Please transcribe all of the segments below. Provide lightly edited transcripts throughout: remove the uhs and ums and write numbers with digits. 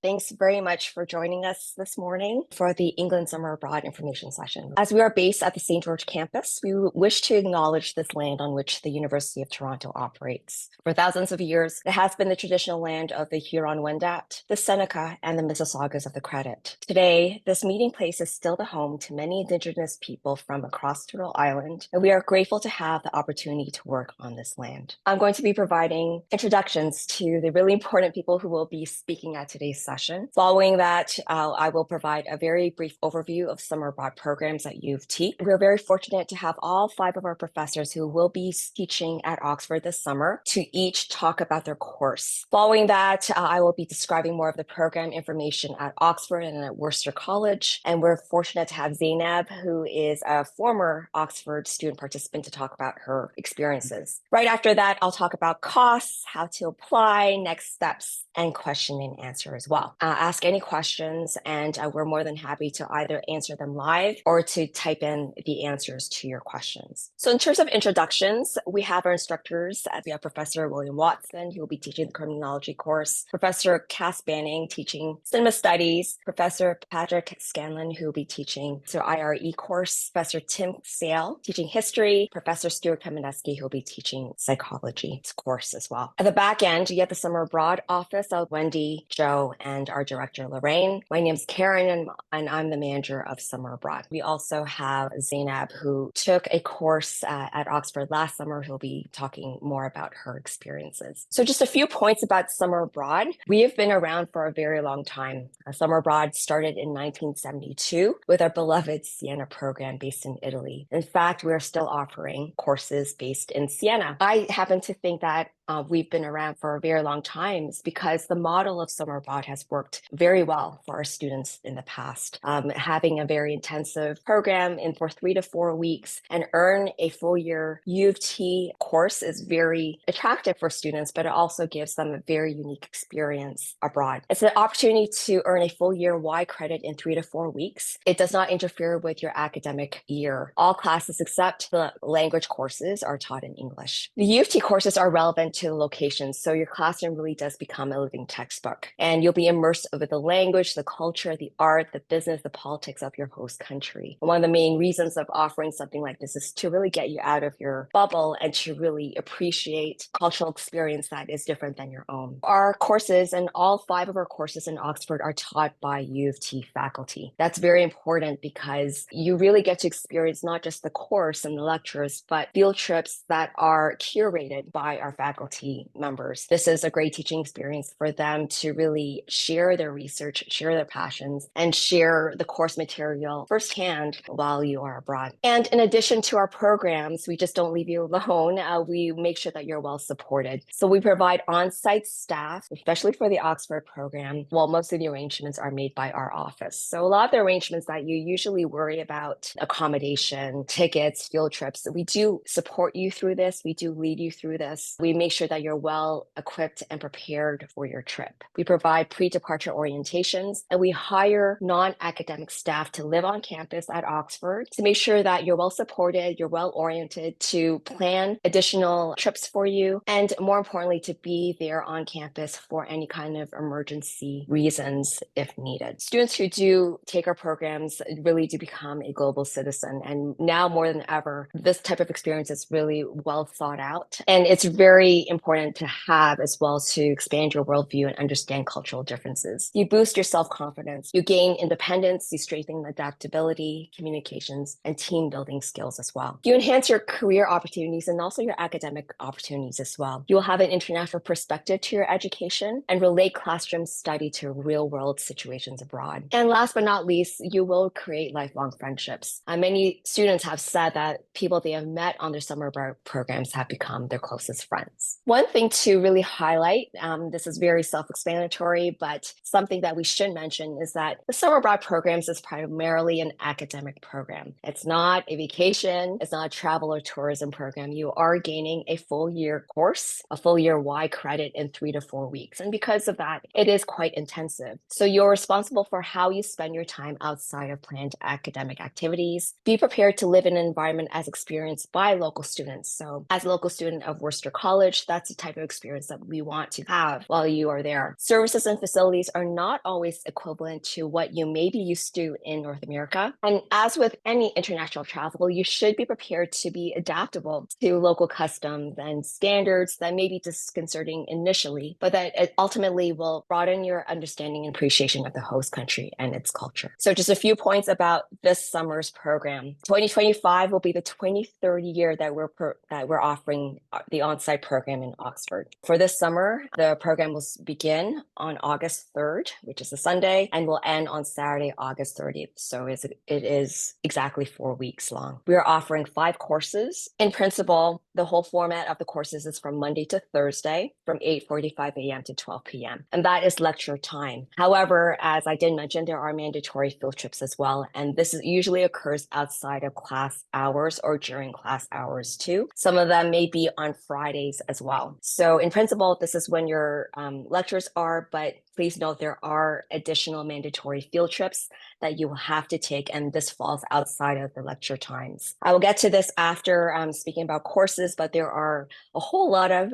Thanks very much for joining us this morning for the England Summer Abroad information session. As we are based at the St. George campus, we wish to acknowledge this land on which the University of Toronto operates. For thousands of years, it has been the traditional land of the Huron-Wendat, the Seneca, and the Mississaugas of the Credit. Today, this meeting place is still the home to many Indigenous people from across Turtle Island, and we are grateful to have the opportunity to work on this land. I'm going to be providing introductions to the really important people who will be speaking at today's session. Following that, I will provide a very brief overview of summer abroad programs at U of T. We're very fortunate to have all 5 of our professors who will be teaching at Oxford this summer to each talk about their course. Following that, I will be describing more of the program information at Oxford and at Worcester College. And we're fortunate to have Zainab, who is a former Oxford student participant, to talk about her experiences. Right after that, I'll talk about costs, how to apply, next steps, and question and answer as well. Ask any questions, and we're more than happy to either answer them live or to type in the answers to your questions. So in terms of introductions, we have our instructors. We have Professor William Watson, who will be teaching the criminology course, Professor Kass Banning teaching cinema studies, Professor Padraic Scanlan, who will be teaching the IRE course, Professor Tim Sayle teaching history, Professor Stuart Kamenetsky, who will be teaching psychology course as well. At the back end, you get the summer abroad office of Wendy, Joe, and our director, Lorraine. My name's Karen, and I'm the manager of Summer Abroad. We also have Zainab, who took a course at Oxford last summer, who'll be talking more about her experiences. So just a few points about Summer Abroad. We have been around for a very long time. Summer Abroad started in 1972 with our beloved Siena program based in Italy. In fact, we're still offering courses based in Siena. I happen to think that we've been around for a very long time because the model of Summer Abroad has worked very well for our students in the past. Having a very intensive program for 3 to 4 weeks and earn a full year U of T course is very attractive for students, but it also gives them a very unique experience abroad. It's an opportunity to earn a full year Y credit in 3 to 4 weeks. It does not interfere with your academic year. All classes except the language courses are taught in English. The U of T courses are relevant to the location, so your classroom really does become a living textbook, and you'll be immersed with the language, the culture, the art, the business, the politics of your host country. One of the main reasons of offering something like this is to really get you out of your bubble and to really appreciate cultural experience that is different than your own. Our courses, and all 5 of our courses in Oxford, are taught by U of T faculty. That's very important because you really get to experience not just the course and the lectures, but field trips that are curated by our faculty members. This is a great teaching experience for them to really share their research, share their passions, and share the course material firsthand while you are abroad. And in addition to our programs, we just don't leave you alone. We make sure that you're well supported. So we provide on-site staff, especially for the Oxford program, while most of the arrangements are made by our office. So a lot of the arrangements that you usually worry about, accommodation, tickets, field trips, we do support you through this. We do lead you through this. We make sure that you're well equipped and prepared for your trip. We provide pre-departure orientations, and we hire non-academic staff to live on campus at Oxford to make sure that you're well supported, you're well oriented, to plan additional trips for you, and more importantly, to be there on campus for any kind of emergency reasons if needed. Students who do take our programs really do become a global citizen, and now more than ever, this type of experience is really well thought out, and it's very important to have as well to expand your worldview and understand cultural differences. You boost your self-confidence, you gain independence, you strengthen adaptability, communications, and team building skills as well. You enhance your career opportunities and also your academic opportunities as well. You will have an international perspective to your education and relate classroom study to real-world situations abroad. And last but not least, you will create lifelong friendships. Many students have said that people they have met on their summer programs have become their closest friends. One thing to really highlight, this is very self-explanatory, but But something that we should mention is that the summer abroad programs is primarily an academic program. It's not a vacation. It's not a travel or tourism program. You are gaining a full year course, a full year Y credit in 3 to 4 weeks. And because of that, it is quite intensive. So you're responsible for how you spend your time outside of planned academic activities. Be prepared to live in an environment as experienced by local students. So as a local student of Worcester College, that's the type of experience that we want to have while you are there. Services and facilities are not always equivalent to what you may be used to in North America. And as with any international travel, you should be prepared to be adaptable to local customs and standards that may be disconcerting initially, but that it ultimately will broaden your understanding and appreciation of the host country and its culture. So just a few points about this summer's program. 2025 will be the 23rd year that we're offering the on-site program in Oxford. For this summer, the program will begin on August 3rd, which is a Sunday, and will end on Saturday, August 30th. So it is exactly 4 weeks long. We are offering 5 courses. In principle, the whole format of the courses is from Monday to Thursday from 8:45 a.m. to 12 p.m. And that is lecture time. However, as I did mention, there are mandatory field trips as well. And this usually occurs outside of class hours or during class hours too. Some of them may be on Fridays as well. So in principle, this is when your lectures are, but please note there are additional mandatory field trips that you will have to take, and this falls outside of the lecture times. I will get to this after speaking about courses, but there are a whole lot of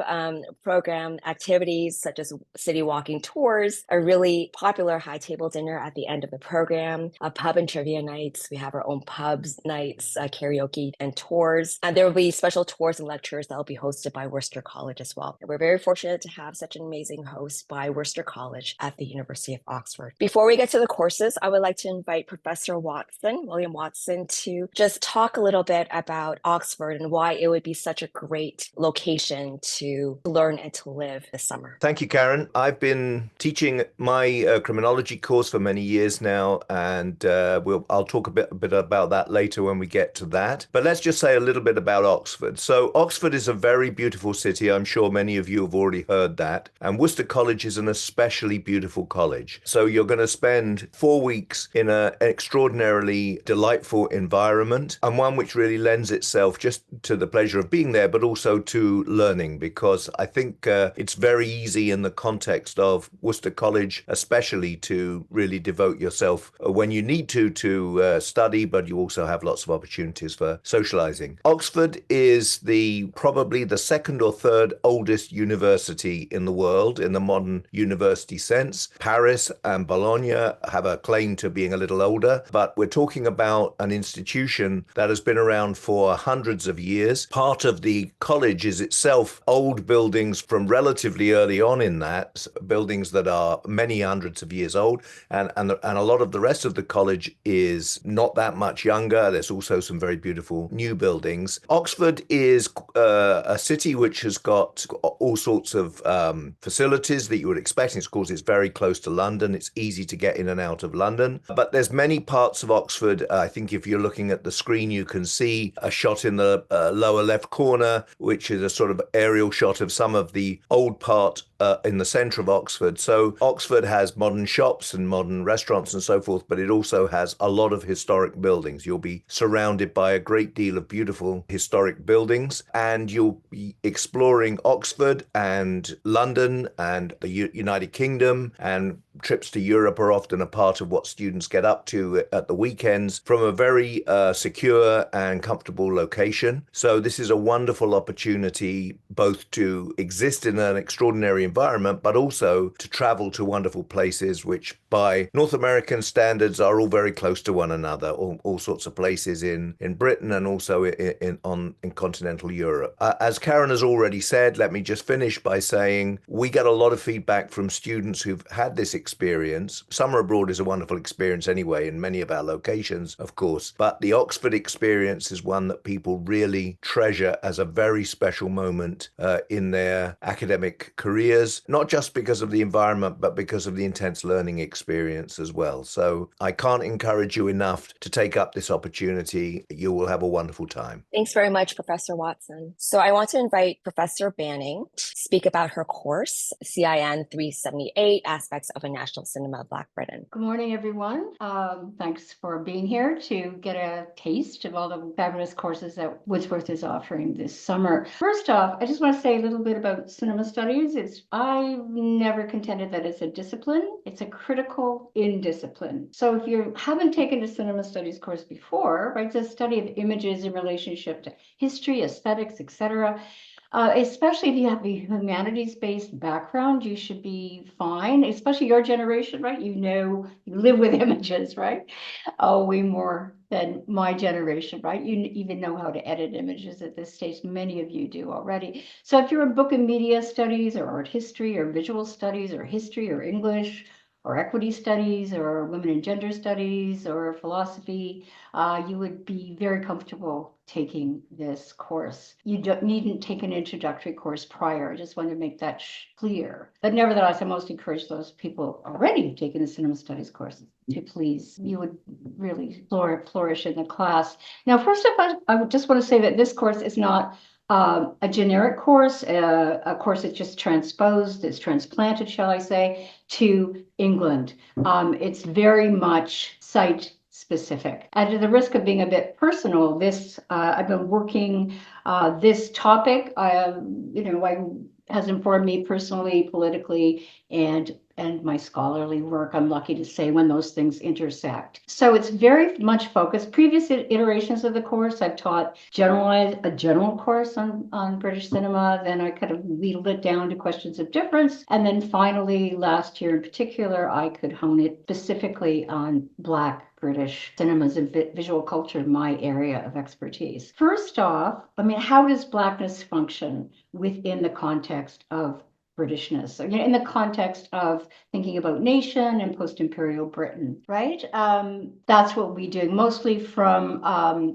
program activities such as city walking tours, a really popular high table dinner at the end of the program, pub and trivia nights. We have our own pubs nights, karaoke and tours. And there will be special tours and lectures that will be hosted by Worcester College as well. And we're very fortunate to have such an amazing host by Worcester College at the University of Oxford. Before we get to the courses, I would like to invite Professor William Watson, to just talk a little bit about Oxford and why it would be such a great location to learn and to live this summer. Thank you, Karen. I've been teaching my criminology course for many years now, and I'll talk a bit about that later when we get to that. But let's just say a little bit about Oxford. So Oxford is a very beautiful city. I'm sure many of you have already heard that. And Worcester College is an especially beautiful college. So you're going to spend 4 weeks in an extraordinarily delightful environment, and one which really lends itself just to the pleasure of being there, but also to learning, because I think it's very easy in the context of Worcester College, especially, to really devote yourself when you need to study, but you also have lots of opportunities for socializing. Oxford is probably the second or third oldest university in the world in the modern university sense. Paris and Bologna have a claim to being a little older, but we're talking about an institution that has been around for hundreds of years. Part of the college is itself old buildings from relatively early on in that, buildings that are many hundreds of years old, and a lot of the rest of the college is not that much younger. There's also some very beautiful new buildings. Oxford is a city which has got all sorts of facilities that you would expect. Of course, it's very close to London. It's easy to get in and out of London. But there's many parts of Oxford. I think if you're looking at the screen, you can see a shot in the lower left corner, which is a sort of aerial shot of some of the old part in the centre of Oxford. So Oxford has modern shops and modern restaurants and so forth, but it also has a lot of historic buildings. You'll be surrounded by a great deal of beautiful historic buildings, and you'll be exploring Oxford and London and the United Kingdom, and trips to Europe are often a part of what students get up to at the weekends from a very secure and comfortable location. So this is a wonderful opportunity both to exist in an extraordinary environment, but also to travel to wonderful places which by North American standards are all very close to one another, all sorts of places in Britain and also in continental Europe. As Karen has already said, let me just finish by saying we get a lot of feedback from students who've had this experience. Summer abroad is a wonderful experience anyway in many of our locations, of course, but the Oxford experience is one that people really treasure as a very special moment in their academic careers, not just because of the environment, but because of the intense learning experience as well. So I can't encourage you enough to take up this opportunity. You will have a wonderful time. Thanks very much, Professor Watson. So I want to invite Professor Banning to speak about her course, CIN 378, Aspects of a National Cinema of Black Britain. Good morning, everyone. Thanks for being here to get a taste of all the fabulous courses that Woodsworth is offering this summer. First off, I just want to say a little bit about cinema studies. I've never contended that it's a discipline. It's a critical indiscipline. So if you haven't taken a cinema studies course before, right, it's a study of images in relationship to history, aesthetics, etc. Especially if you have a humanities-based background, you should be fine, especially your generation, right? You live with images, right? Oh, way more than my generation, right? You even know how to edit images at this stage. Many of you do already. So if you're a book and media studies or art history or visual studies or history or English or equity studies or women and gender studies or philosophy, you would be very comfortable taking this course. You needn't take an introductory course prior. I just want to make that clear. But nevertheless, I most encourage those people already taking the cinema studies course to please. You would really flourish in the class. Now, first up, I would just want to say that this course is not a generic course, a course that's just transposed, it's transplanted, shall I say, to England. It's very much site specific. And at the risk of being a bit personal, I've been working this topic, has informed me personally, politically, and my scholarly work, I'm lucky to say, when those things intersect. So it's very much focused. Previous iterations of the course, I've taught a general course on British cinema, then I kind of wheedled it down to questions of difference, and then finally, last year in particular, I could hone it specifically on Black British cinemas and visual culture, my area of expertise. First off, how does Blackness function within the context of Britishness? So, in the context of thinking about nation and post-imperial Britain, right? That's what we do mostly from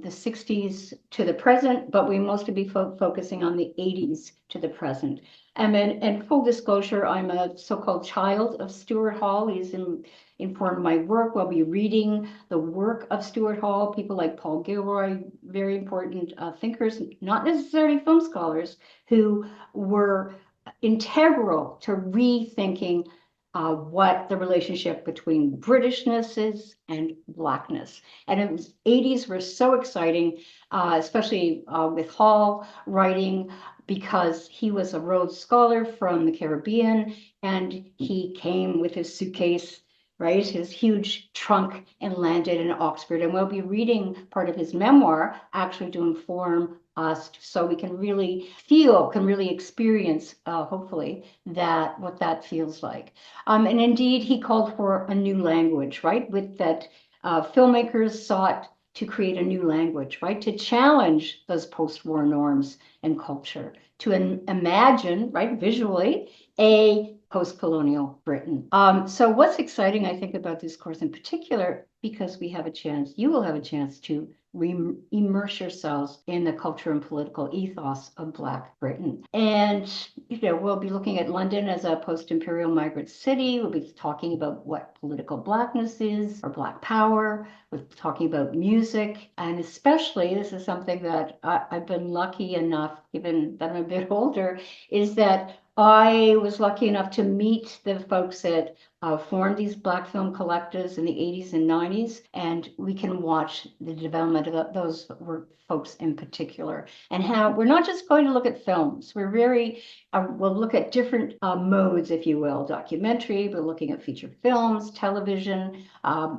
the 60s to the present, but we mostly be focusing on the 80s to the present. And full disclosure, I'm a so-called child of Stuart Hall. He's informed my work. We'll be reading the work of Stuart Hall, people like Paul Gilroy, very important thinkers, not necessarily film scholars, who were integral to rethinking what the relationship between Britishness is and Blackness. And the 80s were so exciting, especially with Hall writing, because he was a Rhodes Scholar from the Caribbean, and he came with his suitcase, right, his huge trunk, and landed in Oxford. And we'll be reading part of his memoir, actually to inform us, so we can really experience, hopefully, what that feels like. And indeed, he called for a new language, right, with that filmmakers sought to create a new language, right, to challenge those post-war norms and culture, to imagine, right, visually, a post-colonial Britain. So what's exciting, I think, about this course in particular, because you will have a chance to immerse yourselves in the culture and political ethos of Black Britain. And, we'll be looking at London as a post-imperial migrant city. We'll be talking about what political Blackness is, or Black power. We're talking about music. And especially, this is something that I've been lucky enough, given that I'm a bit older, is that I was lucky enough to meet the folks that formed these Black film collectives in the 80s and 90s, and we can watch the development of those folks in particular, and how we're not just going to look at films. We're we'll look at different modes, if you will, documentary, we're looking at feature films, television,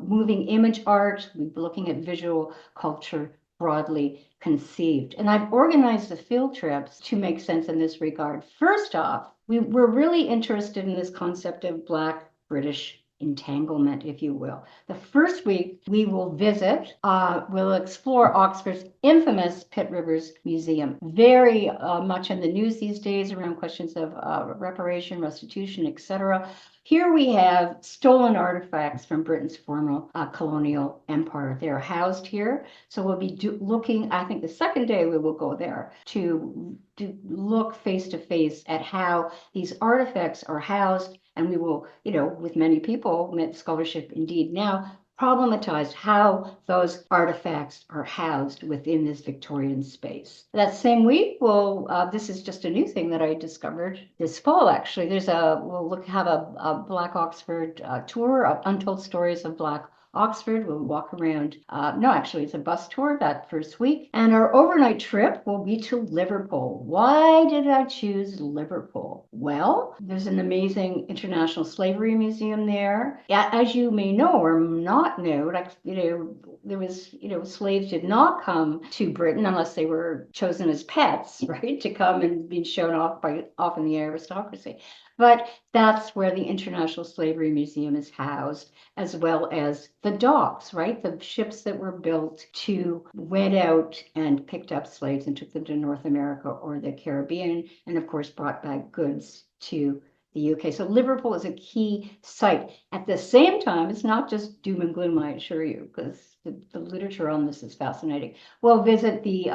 moving image art, we're looking at visual culture broadly conceived. And I've organized the field trips to make sense in this regard. First off, we're really interested in this concept of Black British entanglement, if you will. The first week we will we'll explore Oxford's infamous Pitt Rivers Museum. Very much in the news these days around questions of reparation, restitution, etc. Here we have stolen artifacts from Britain's former colonial empire. They're housed here. So we'll be looking, I think the second day we will go there to look face to face at how these artifacts are housed. And we will, with many people, scholarship indeed now, problematized how those artifacts are housed within this Victorian space. That same week, this is just a new thing that I discovered this fall, actually. We'll have a Black Oxford tour of Untold Stories of Black Oxford. We'll walk around. No, actually, it's a bus tour that first week. And our overnight trip will be to Liverpool. Why did I choose Liverpool? Well, there's an amazing International Slavery Museum there. As you may know or not know, there was, slaves did not come to Britain unless they were chosen as pets, right, to come and be shown off by often the aristocracy. But that's where the International Slavery Museum is housed, as well as the docks, right? The ships that were built to wed out and picked up slaves and took them to North America or the Caribbean, and of course brought back goods to the UK. So Liverpool is a key site. At the same time, it's not just doom and gloom, I assure you, because the literature on this is fascinating. We'll visit the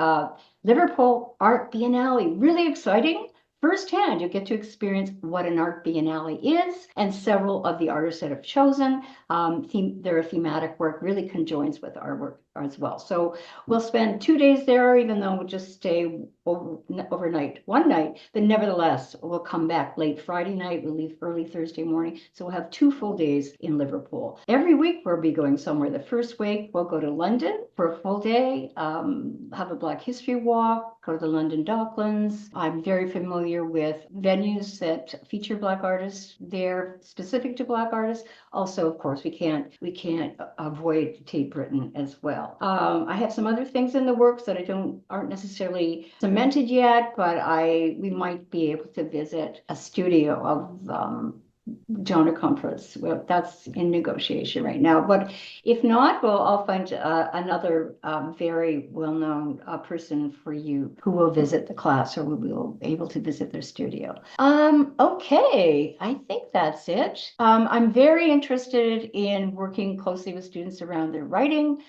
Liverpool Art Biennale. Really exciting. Firsthand, you get to experience what an art biennale is, and several of the artists that have chosen their thematic work really conjoins with our work as well. So we'll spend 2 days there, even though we'll just stay overnight, one night, but nevertheless, we'll come back late Friday night, we'll leave early Thursday morning. So we'll have 2 full days in Liverpool. Every week we'll be going somewhere. The first week we'll go to London for a full day, have a Black History Walk, go to the London Docklands. I'm very familiar with venues that feature Black artists there, specific to Black artists. Also, of course, we can't avoid Tate Britain as well. I have some other things in the works that aren't necessarily cemented yet, but we might be able to visit a studio of Jonah Comforts. Well, that's in negotiation right now. But if not, I'll find another very well-known person for you who will visit the class, or we'll be able to visit their studio. Okay, I think that's it. I'm very interested in working closely with students around their writing.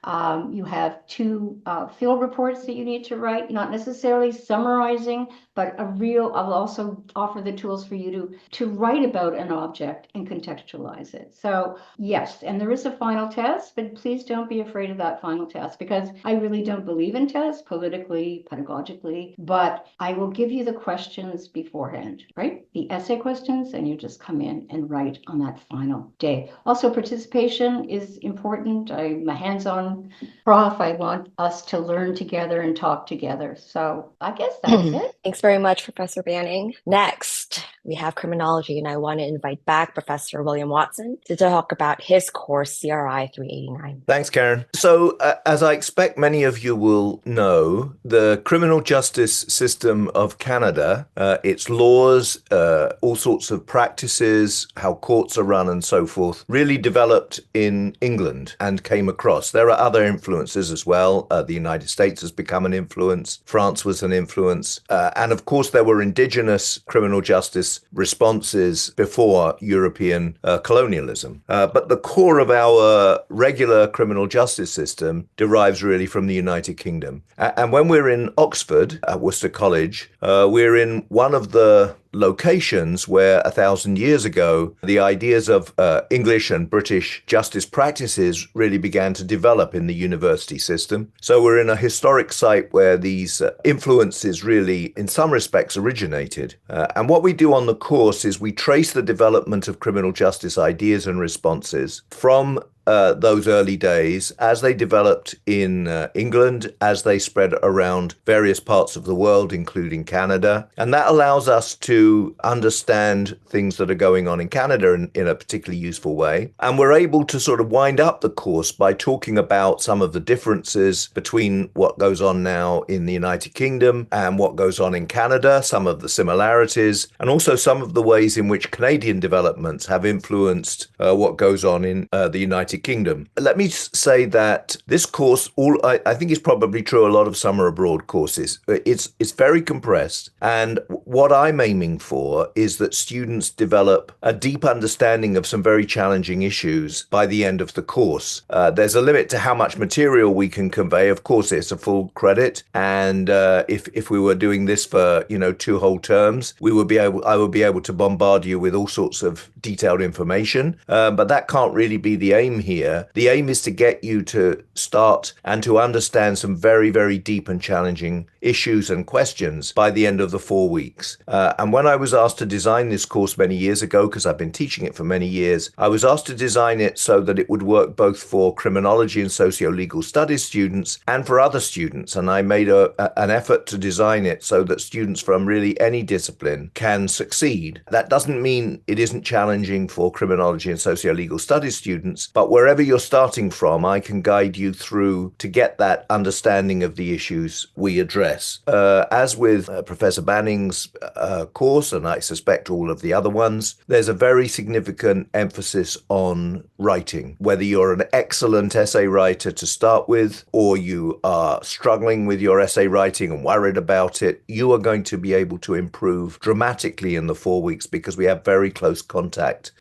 You have 2 field reports that you need to write, not necessarily summarizing, but I'll also offer the tools for you to write about an object and contextualize it. So yes, and there is a final test, but please don't be afraid of that final test, because I really don't believe in tests politically, pedagogically, but I will give you the questions beforehand, right? The essay questions, and you just come in and write on that final day. Also, participation is important. I'm a hands-on prof. I want us to learn together and talk together. So I guess that's it. Thanks very much, Professor Banning. Next, we have criminology, and I want to invite back Professor William Watson to talk about his course, CRI 389. Thanks, Karen. So, as I expect many of you will know, the criminal justice system of Canada, its laws, all sorts of practices, how courts are run and so forth, really developed in England and came across. There are other influences as well. The United States has become an influence. France was an influence. And of course, there were indigenous criminal justice responses before European colonialism. But the core of our regular criminal justice system derives really from the United Kingdom. And when we're in Oxford at Worcester College, we're in one of the locations where 1,000 years ago, the ideas of English and British justice practices really began to develop in the university system. So we're in a historic site where these influences really, in some respects, originated. And what we do on the course is we trace the development of criminal justice ideas and responses from those early days as they developed in England, as they spread around various parts of the world, including Canada. And that allows us to understand things that are going on in Canada in a particularly useful way. And we're able to sort of wind up the course by talking about some of the differences between what goes on now in the United Kingdom and what goes on in Canada, some of the similarities, and also some of the ways in which Canadian developments have influenced what goes on in the United Kingdom. Let me say that this course, I think is probably true a lot of summer abroad courses. It's very compressed, and what I'm aiming for is that students develop a deep understanding of some very challenging issues by the end of the course. There's a limit to how much material we can convey. Of course, it's a full credit, and if we were doing this for 2 whole terms, I would be able to bombard you with all sorts of detailed information. But that can't really be the aim here. here, the aim is to get you to start and to understand some very, very deep and challenging issues and questions by the end of the 4 weeks. And when I was asked to design this course many years ago, because I've been teaching it for many years, I was asked to design it so that it would work both for criminology and socio-legal studies students and for other students. And I made an effort to design it so that students from really any discipline can succeed. That doesn't mean it isn't challenging for criminology and socio-legal studies students, but wherever you're starting from, I can guide you through to get that understanding of the issues we address. As with Professor Banning's course, and I suspect all of the other ones, there's a very significant emphasis on writing. Whether you're an excellent essay writer to start with, or you are struggling with your essay writing and worried about it, you are going to be able to improve dramatically in the 4 weeks because we have very close contact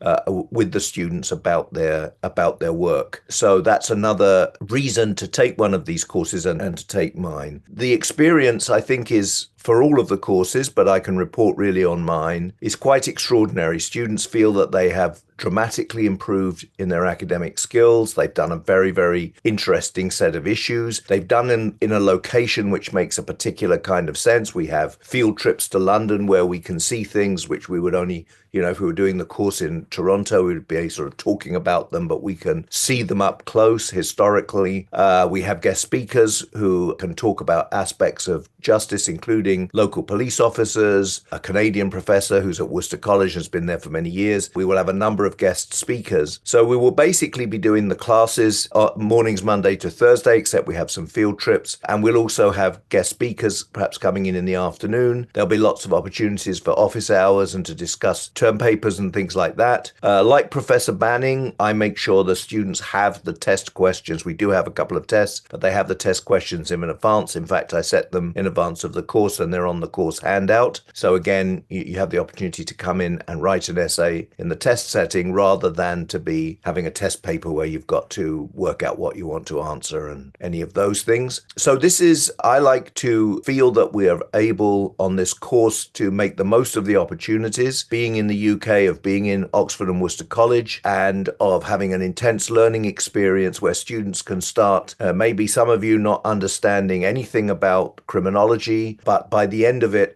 with the students about their work. So that's another reason to take one of these courses and to take mine. The experience, I think, is for all of the courses, but I can report really on mine, is quite extraordinary. Students feel that they have dramatically improved in their academic skills. They've done a very, very interesting set of issues. They've done in a location which makes a particular kind of sense. We have field trips to London where we can see things which we would only, if we were doing the course in Toronto, we would be sort of talking about them, but we can see them up close historically. We have guest speakers who can talk about aspects of justice, including local police officers, a Canadian professor who's at Worcester College and has been there for many years. We will have a number of guest speakers. So we will basically be doing the classes mornings Monday to Thursday, except we have some field trips. And we'll also have guest speakers perhaps coming in the afternoon. There'll be lots of opportunities for office hours and to discuss term papers and things like that. Like Professor Banning, I make sure the students have the test questions. We do have a couple of tests, but they have the test questions in advance. In fact, I set them in advance of the course and they're on the course handout. So again, you have the opportunity to come in and write an essay in the test setting rather than to be having a test paper where you've got to work out what you want to answer and any of those things. So I like to feel that we are able on this course to make the most of the opportunities, being in the UK, of being in Oxford and Worcester College, and of having an intense learning experience where students can start, maybe some of you not understanding anything about criminology, but by the end of it,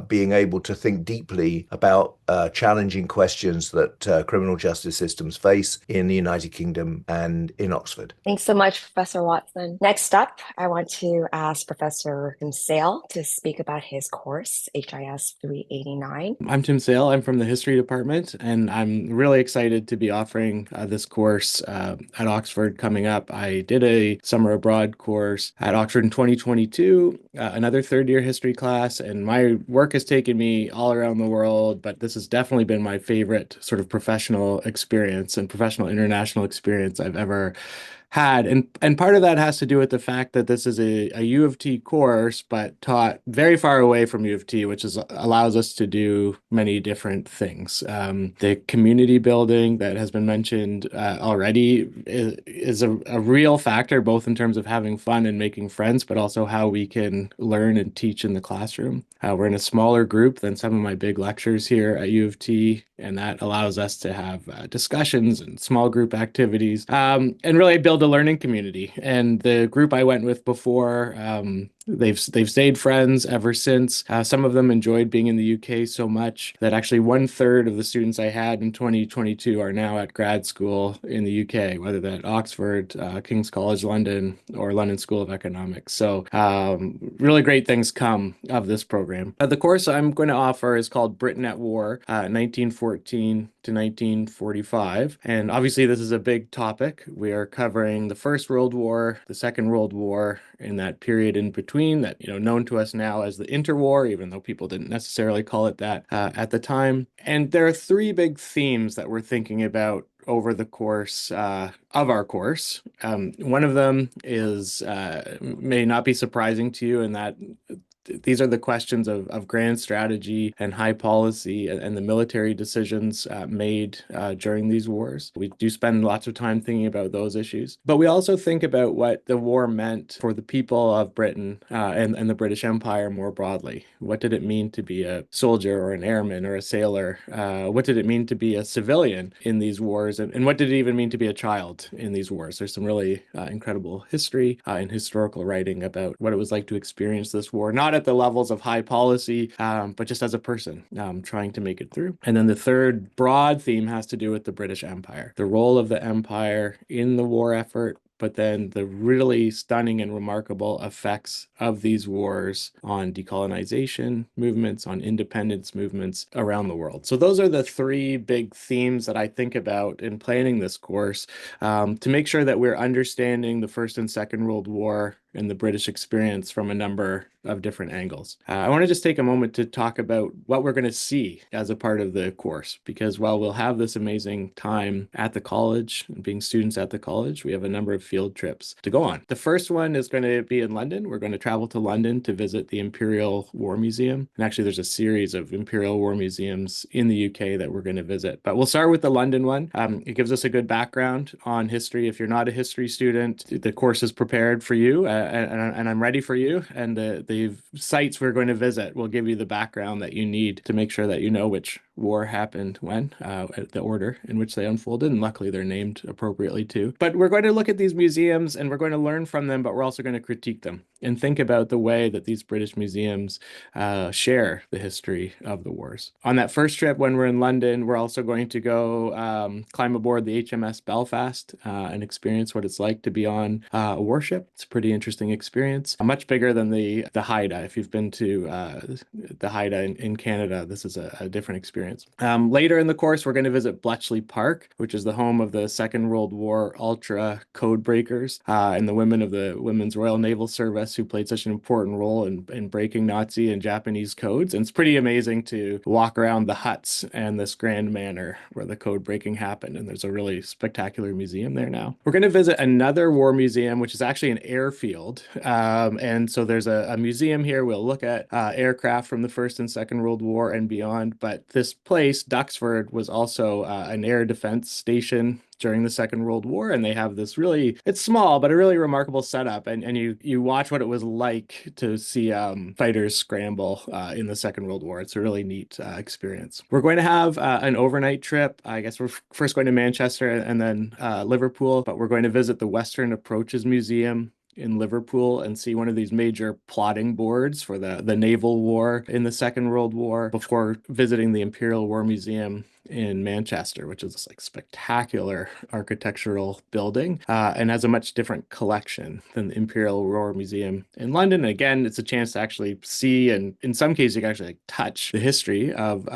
being able to think deeply about challenging questions that criminal justice systems face in the United Kingdom and in Oxford. Thanks so much, Professor Watson. Next up, I want to ask Professor Sayle to speak about his course, HIS 389. I'm Tim Sayle. I'm from the History Department, and I'm really excited to be offering this course at Oxford coming up. I did a summer abroad course at Oxford in 2022, another third-year history class, and my work has taken me all around the world, but this has definitely been my favorite sort of professional experience and professional international experience I've ever had. And part of that has to do with the fact that this is a U of T course, but taught very far away from U of T, which allows us to do many different things. The community building that has been mentioned already is a real factor, both in terms of having fun and making friends, but also how we can learn and teach in the classroom. We're in a smaller group than some of my big lectures here at U of T, and that allows us to have discussions and small group activities and really build a learning community. And the group I went with before, they've stayed friends ever since. Some of them enjoyed being in the UK so much that actually 1/3 of the students I had in 2022 are now at grad school in the UK, whether that Oxford, King's College London, or London School of Economics. So really great things come of this program. The course I'm going to offer is called Britain at War, 1914 to 1945. And obviously this is a big topic. We are covering the First World War, the Second World War, in that period in between that, known to us now as the interwar, even though people didn't necessarily call it that at the time. And there are three big themes that we're thinking about over the course of our course. One of them is may not be surprising to you, in that these are the questions of grand strategy and high policy and the military decisions made during these wars. We do spend lots of time thinking about those issues, but we also think about what the war meant for the people of Britain and the British Empire more broadly. What did it mean to be a soldier or an airman or a sailor? What did it mean to be a civilian in these wars? And what did it even mean to be a child in these wars? There's some really incredible history and historical writing about what it was like to experience this war, not at the levels of high policy, but just as a person trying to make it through. And then the third broad theme has to do with the British Empire, the role of the empire in the war effort, but then the really stunning and remarkable effects of these wars on decolonization movements, on independence movements around the world. So those are the three big themes that I think about in planning this course to make sure that we're understanding the First and Second World War and the British experience from a number of different angles. I want to just take a moment to talk about what we're going to see as a part of the course, because while we'll have this amazing time at the college, being students at the college, we have a number of field trips to go on. The first one is going to be in London. We're going to travel to London to visit the Imperial War Museum. And actually, there's a series of Imperial War Museums in the UK that we're going to visit. But we'll start with the London one. It gives us a good background on history. If you're not a history student, the course is prepared for you. And I'm ready for you. And the sites we're going to visit will give you the background that you need to make sure that you know which war happened when, the order in which they unfolded. And luckily, they're named appropriately too. But we're going to look at these museums and we're going to learn from them, but we're also going to critique them and think about the way that these British museums share the history of the wars. On that first trip, when we're in London, we're also going to go climb aboard the HMS Belfast and experience what it's like to be on a warship. It's a pretty interesting experience, much bigger than the Haida. If you've been to the Haida in Canada, this is a different experience. Later in the course, we're going to visit Bletchley Park, which is the home of the Second World War ultra code breakers and the women of the Women's Royal Naval Service who played such an important role in breaking Nazi and Japanese codes. And it's pretty amazing to walk around the huts and this grand manor where the code breaking happened. And there's a really spectacular museum there now. We're going to visit another war museum, which is actually an airfield. And so there's a museum here. We'll look at aircraft from the First and Second World War and beyond. But this place, Duxford, was also an air defense station during the Second World War, and they have this really, it's small, but a really remarkable setup, and you watch what it was like to see fighters scramble in the Second World War. It's a really neat experience. We're going to have an overnight trip. I guess we're first going to Manchester and then Liverpool, but we're going to visit the Western Approaches Museum in Liverpool and see one of these major plotting boards for the naval war in the Second World War before visiting the Imperial War Museum in Manchester, which is this like spectacular architectural building and has a much different collection than the Imperial War Museum in London. And again, it's a chance to actually see, and in some cases you can actually touch the history of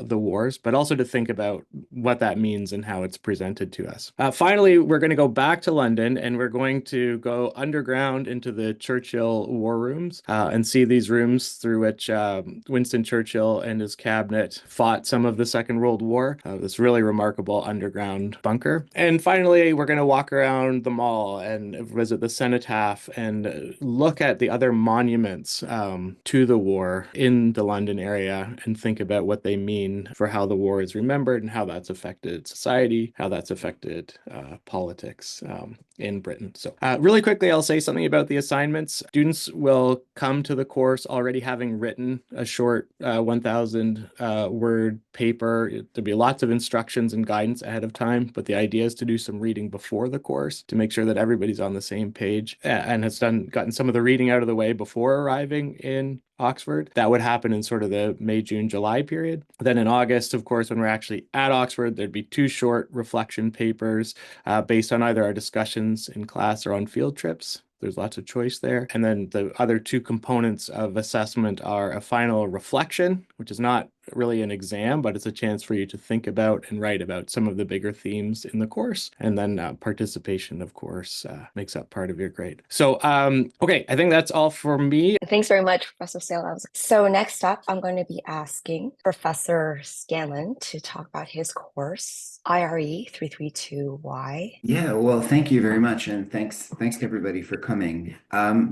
the wars, but also to think about what that means and how it's presented to us. Finally, we're going to go back to London and we're going to go underground into the Churchill war rooms and see these rooms through which Winston Churchill and his cabinet fought some of the Second World War. This really remarkable underground bunker. And finally, we're going to walk around the mall and visit the cenotaph and look at the other monuments to the war in the London area and think about what they mean for how the war is remembered and how that's affected society, how that's affected politics in Britain. So really quickly, I'll say something about the assignments. Students will come to the course already having written a short 1,000 word paper. There'll be lots of instructions and guidance ahead of time, but the idea is to do some reading before the course to make sure that everybody's on the same page and has gotten some of the reading out of the way before arriving in Oxford. That would happen in sort of the May, June, July period. Then in August, of course, when we're actually at Oxford, there'd be 2 short reflection papers based on either our discussions in class or on field trips. There's lots of choice there. And then the other 2 components of assessment are a final reflection, which is not really an exam, but it's a chance for you to think about and write about some of the bigger themes in the course. And then participation, of course, makes up part of your grade. So, okay, I think that's all for me. Thanks very much, Professor Sayle. So next up, I'm going to be asking Professor Scanlan to talk about his course, IRE 332Y. Yeah, well, thank you very much, and thanks to everybody for coming.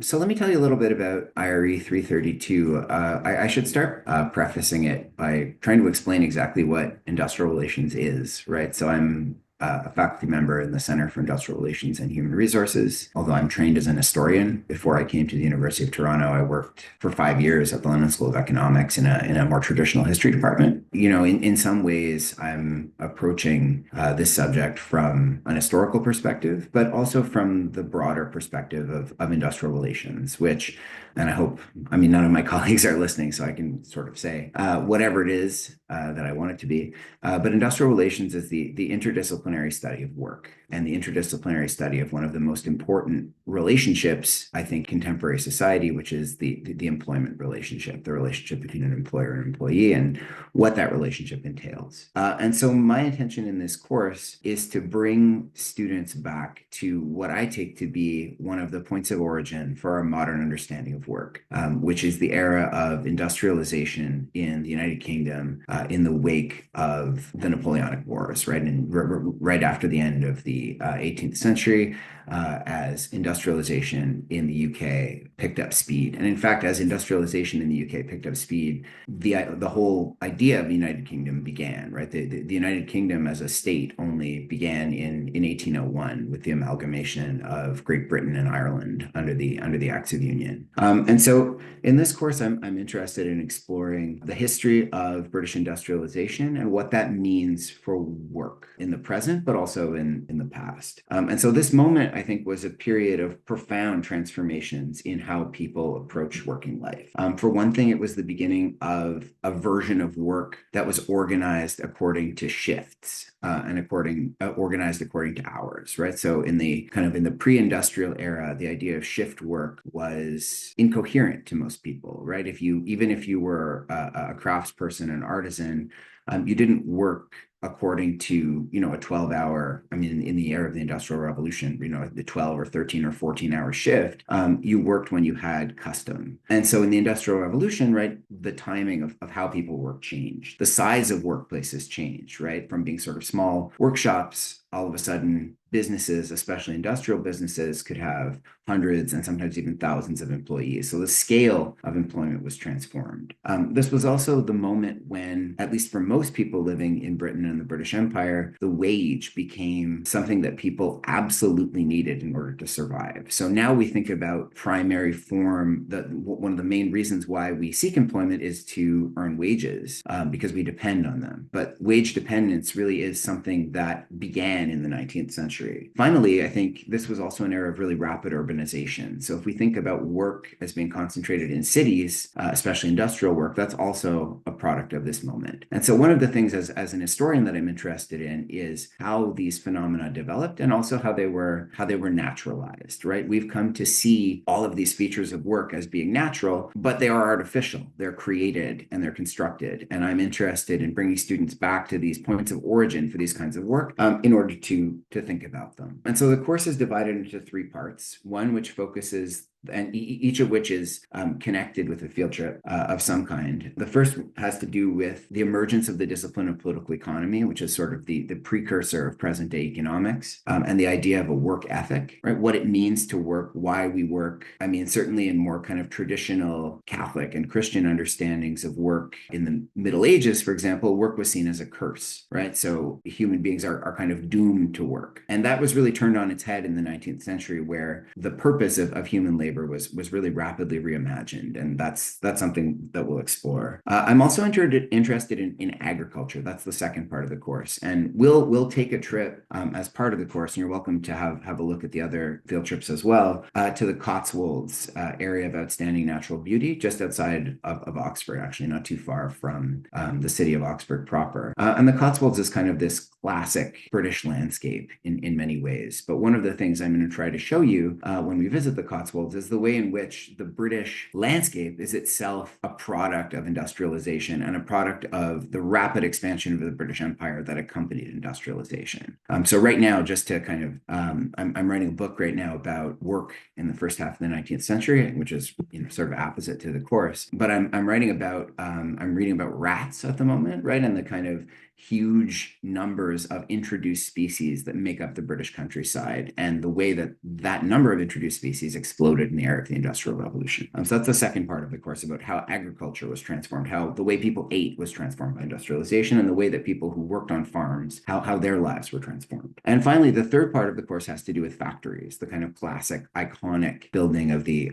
So let me tell you a little bit about IRE 332. I should start prefacing it by trying to explain exactly what industrial relations is, right? So I'm a faculty member in the Center for Industrial Relations and Human Resources. Although I'm trained as an historian, before I came to the University of Toronto, I worked for 5 years at the London School of Economics in a more traditional history department. You know, in some ways, I'm approaching this subject from an historical perspective, but also from the broader perspective of industrial relations, which, and I hope, I mean, none of my colleagues are listening, so I can sort of say whatever it is that I want it to be. But industrial relations is the interdisciplinary study of work and the interdisciplinary study of one of the most important relationships, I think, contemporary society, which is the employment relationship, the relationship between an employer and employee, and what that relationship entails. And so my intention in this course is to bring students back to what I take to be one of the points of origin for our modern understanding of work, which is the era of industrialization in the United Kingdom in the wake of the Napoleonic Wars, right? And right after the end of the 18th century, as industrialization in the UK picked up speed. And in fact, as industrialization in the UK picked up speed, the whole idea of the United Kingdom began, right? The United Kingdom as a state only began in 1801 with the amalgamation of Great Britain and Ireland under the Acts of Union. And so in this course, I'm interested in exploring the history of British industrialization and what that means for work in the present, but also in the past. And so this moment, I think, was a period of profound transformations in how people approach working life. For one thing, it was the beginning of a version of work that was organized according to shifts and organized according to hours, right? So in the pre-industrial era, the idea of shift work was incoherent to most people, right? Even if you were a craftsperson, an artisan, you didn't work according to, a 12-hour, in the era of the Industrial Revolution, the 12 or 13 or 14-hour shift, you worked when you had custom. And so in the Industrial Revolution, right, the timing of how people work changed. The size of workplaces changed, right? From being sort of small workshops, all of a sudden, businesses, especially industrial businesses, could have hundreds and sometimes even thousands of employees. So the scale of employment was transformed. This was also the moment when, at least for most people living in Britain and the British Empire, the wage became something that people absolutely needed in order to survive. So now we think about primary form, one of the main reasons why we seek employment is to earn wages, because we depend on them. But wage dependence really is something that began in the 19th century. Finally, I think this was also an era of really rapid urbanization. So if we think about work as being concentrated in cities, especially industrial work, that's also a product of this moment. And so one of the things as an historian that I'm interested in is how these phenomena developed and also how they were naturalized, right? We've come to see all of these features of work as being natural, but they are artificial. They're created and they're constructed. And I'm interested in bringing students back to these points of origin for these kinds of work in order to think about them. And so the course is divided into 3 parts. One which focuses, and each of which is connected with a field trip of some kind. The first has to do with the emergence of the discipline of political economy, which is sort of the precursor of present-day economics, and the idea of a work ethic, right? What it means to work, why we work. Certainly in more kind of traditional Catholic and Christian understandings of work in the Middle Ages, for example, work was seen as a curse, right? So human beings are kind of doomed to work. And that was really turned on its head in the 19th century, where the purpose of human labor was really rapidly reimagined, and that's something that we'll explore. I'm also interested in agriculture. That's the second part of the course, and we'll take a trip as part of the course, and you're welcome to have a look at the other field trips as well, to the Cotswolds area of outstanding natural beauty, just outside of Oxford, actually not too far from the city of Oxford proper. And the Cotswolds is kind of this classic British landscape in many ways. But one of the things I'm going to try to show you when we visit the Cotswolds is the way in which the British landscape is itself a product of industrialization and a product of the rapid expansion of the British Empire that accompanied industrialization. So right now, just to kind of, I'm writing a book right now about work in the first half of the 19th century, which is sort of opposite to the course. But I'm reading about rats at the moment, right, and the kind of huge numbers of introduced species that make up the British countryside, and the way that that number of introduced species exploded in the era of the Industrial Revolution. So that's the second part of the course, about how agriculture was transformed, how the way people ate was transformed by industrialization, and the way that people who worked on farms, how their lives were transformed. And finally, the third part of the course has to do with factories, the kind of classic, iconic building of the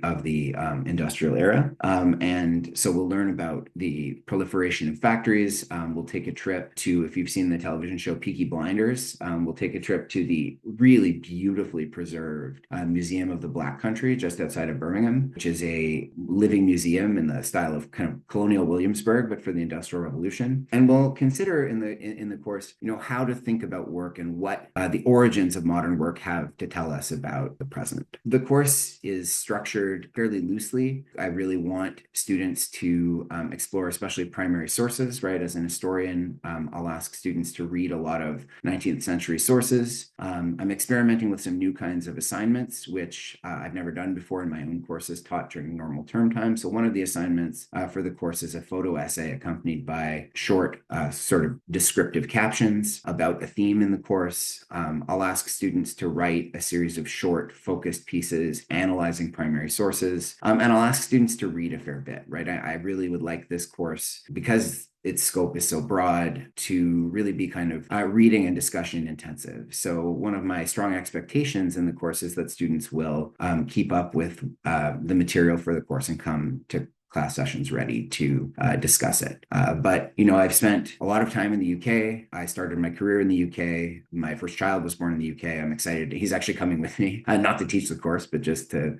industrial era. And so we'll learn about the proliferation of factories. We'll take a trip to, if you've seen the television show Peaky Blinders, we'll take a trip to the really beautifully preserved Museum of the Black Country just outside of Birmingham, which is a living museum in the style of kind of colonial Williamsburg, but for the Industrial Revolution. And we'll consider in the course, how to think about work and what the origins of modern work have to tell us about the present. The course is structured fairly loosely. I really want students to explore especially primary sources, right? As an historian, I'll ask students to read a lot of 19th century sources. I'm experimenting with some new kinds of assignments, which I've never done before in my own courses taught during normal term time. So one of the assignments for the course is a photo essay accompanied by short sort of descriptive captions about a theme in the course. I'll ask students to write a series of short focused pieces analyzing primary sources. And I'll ask students to read a fair bit, right? I really would like this course, because its scope is so broad, to really be kind of reading and discussion intensive. So one of my strong expectations in the course is that students will keep up with the material for the course and come to class sessions ready to discuss it. But, I've spent a lot of time in the UK. I started my career in the UK. My first child was born in the UK. I'm excited. He's actually coming with me, not to teach the course, but just to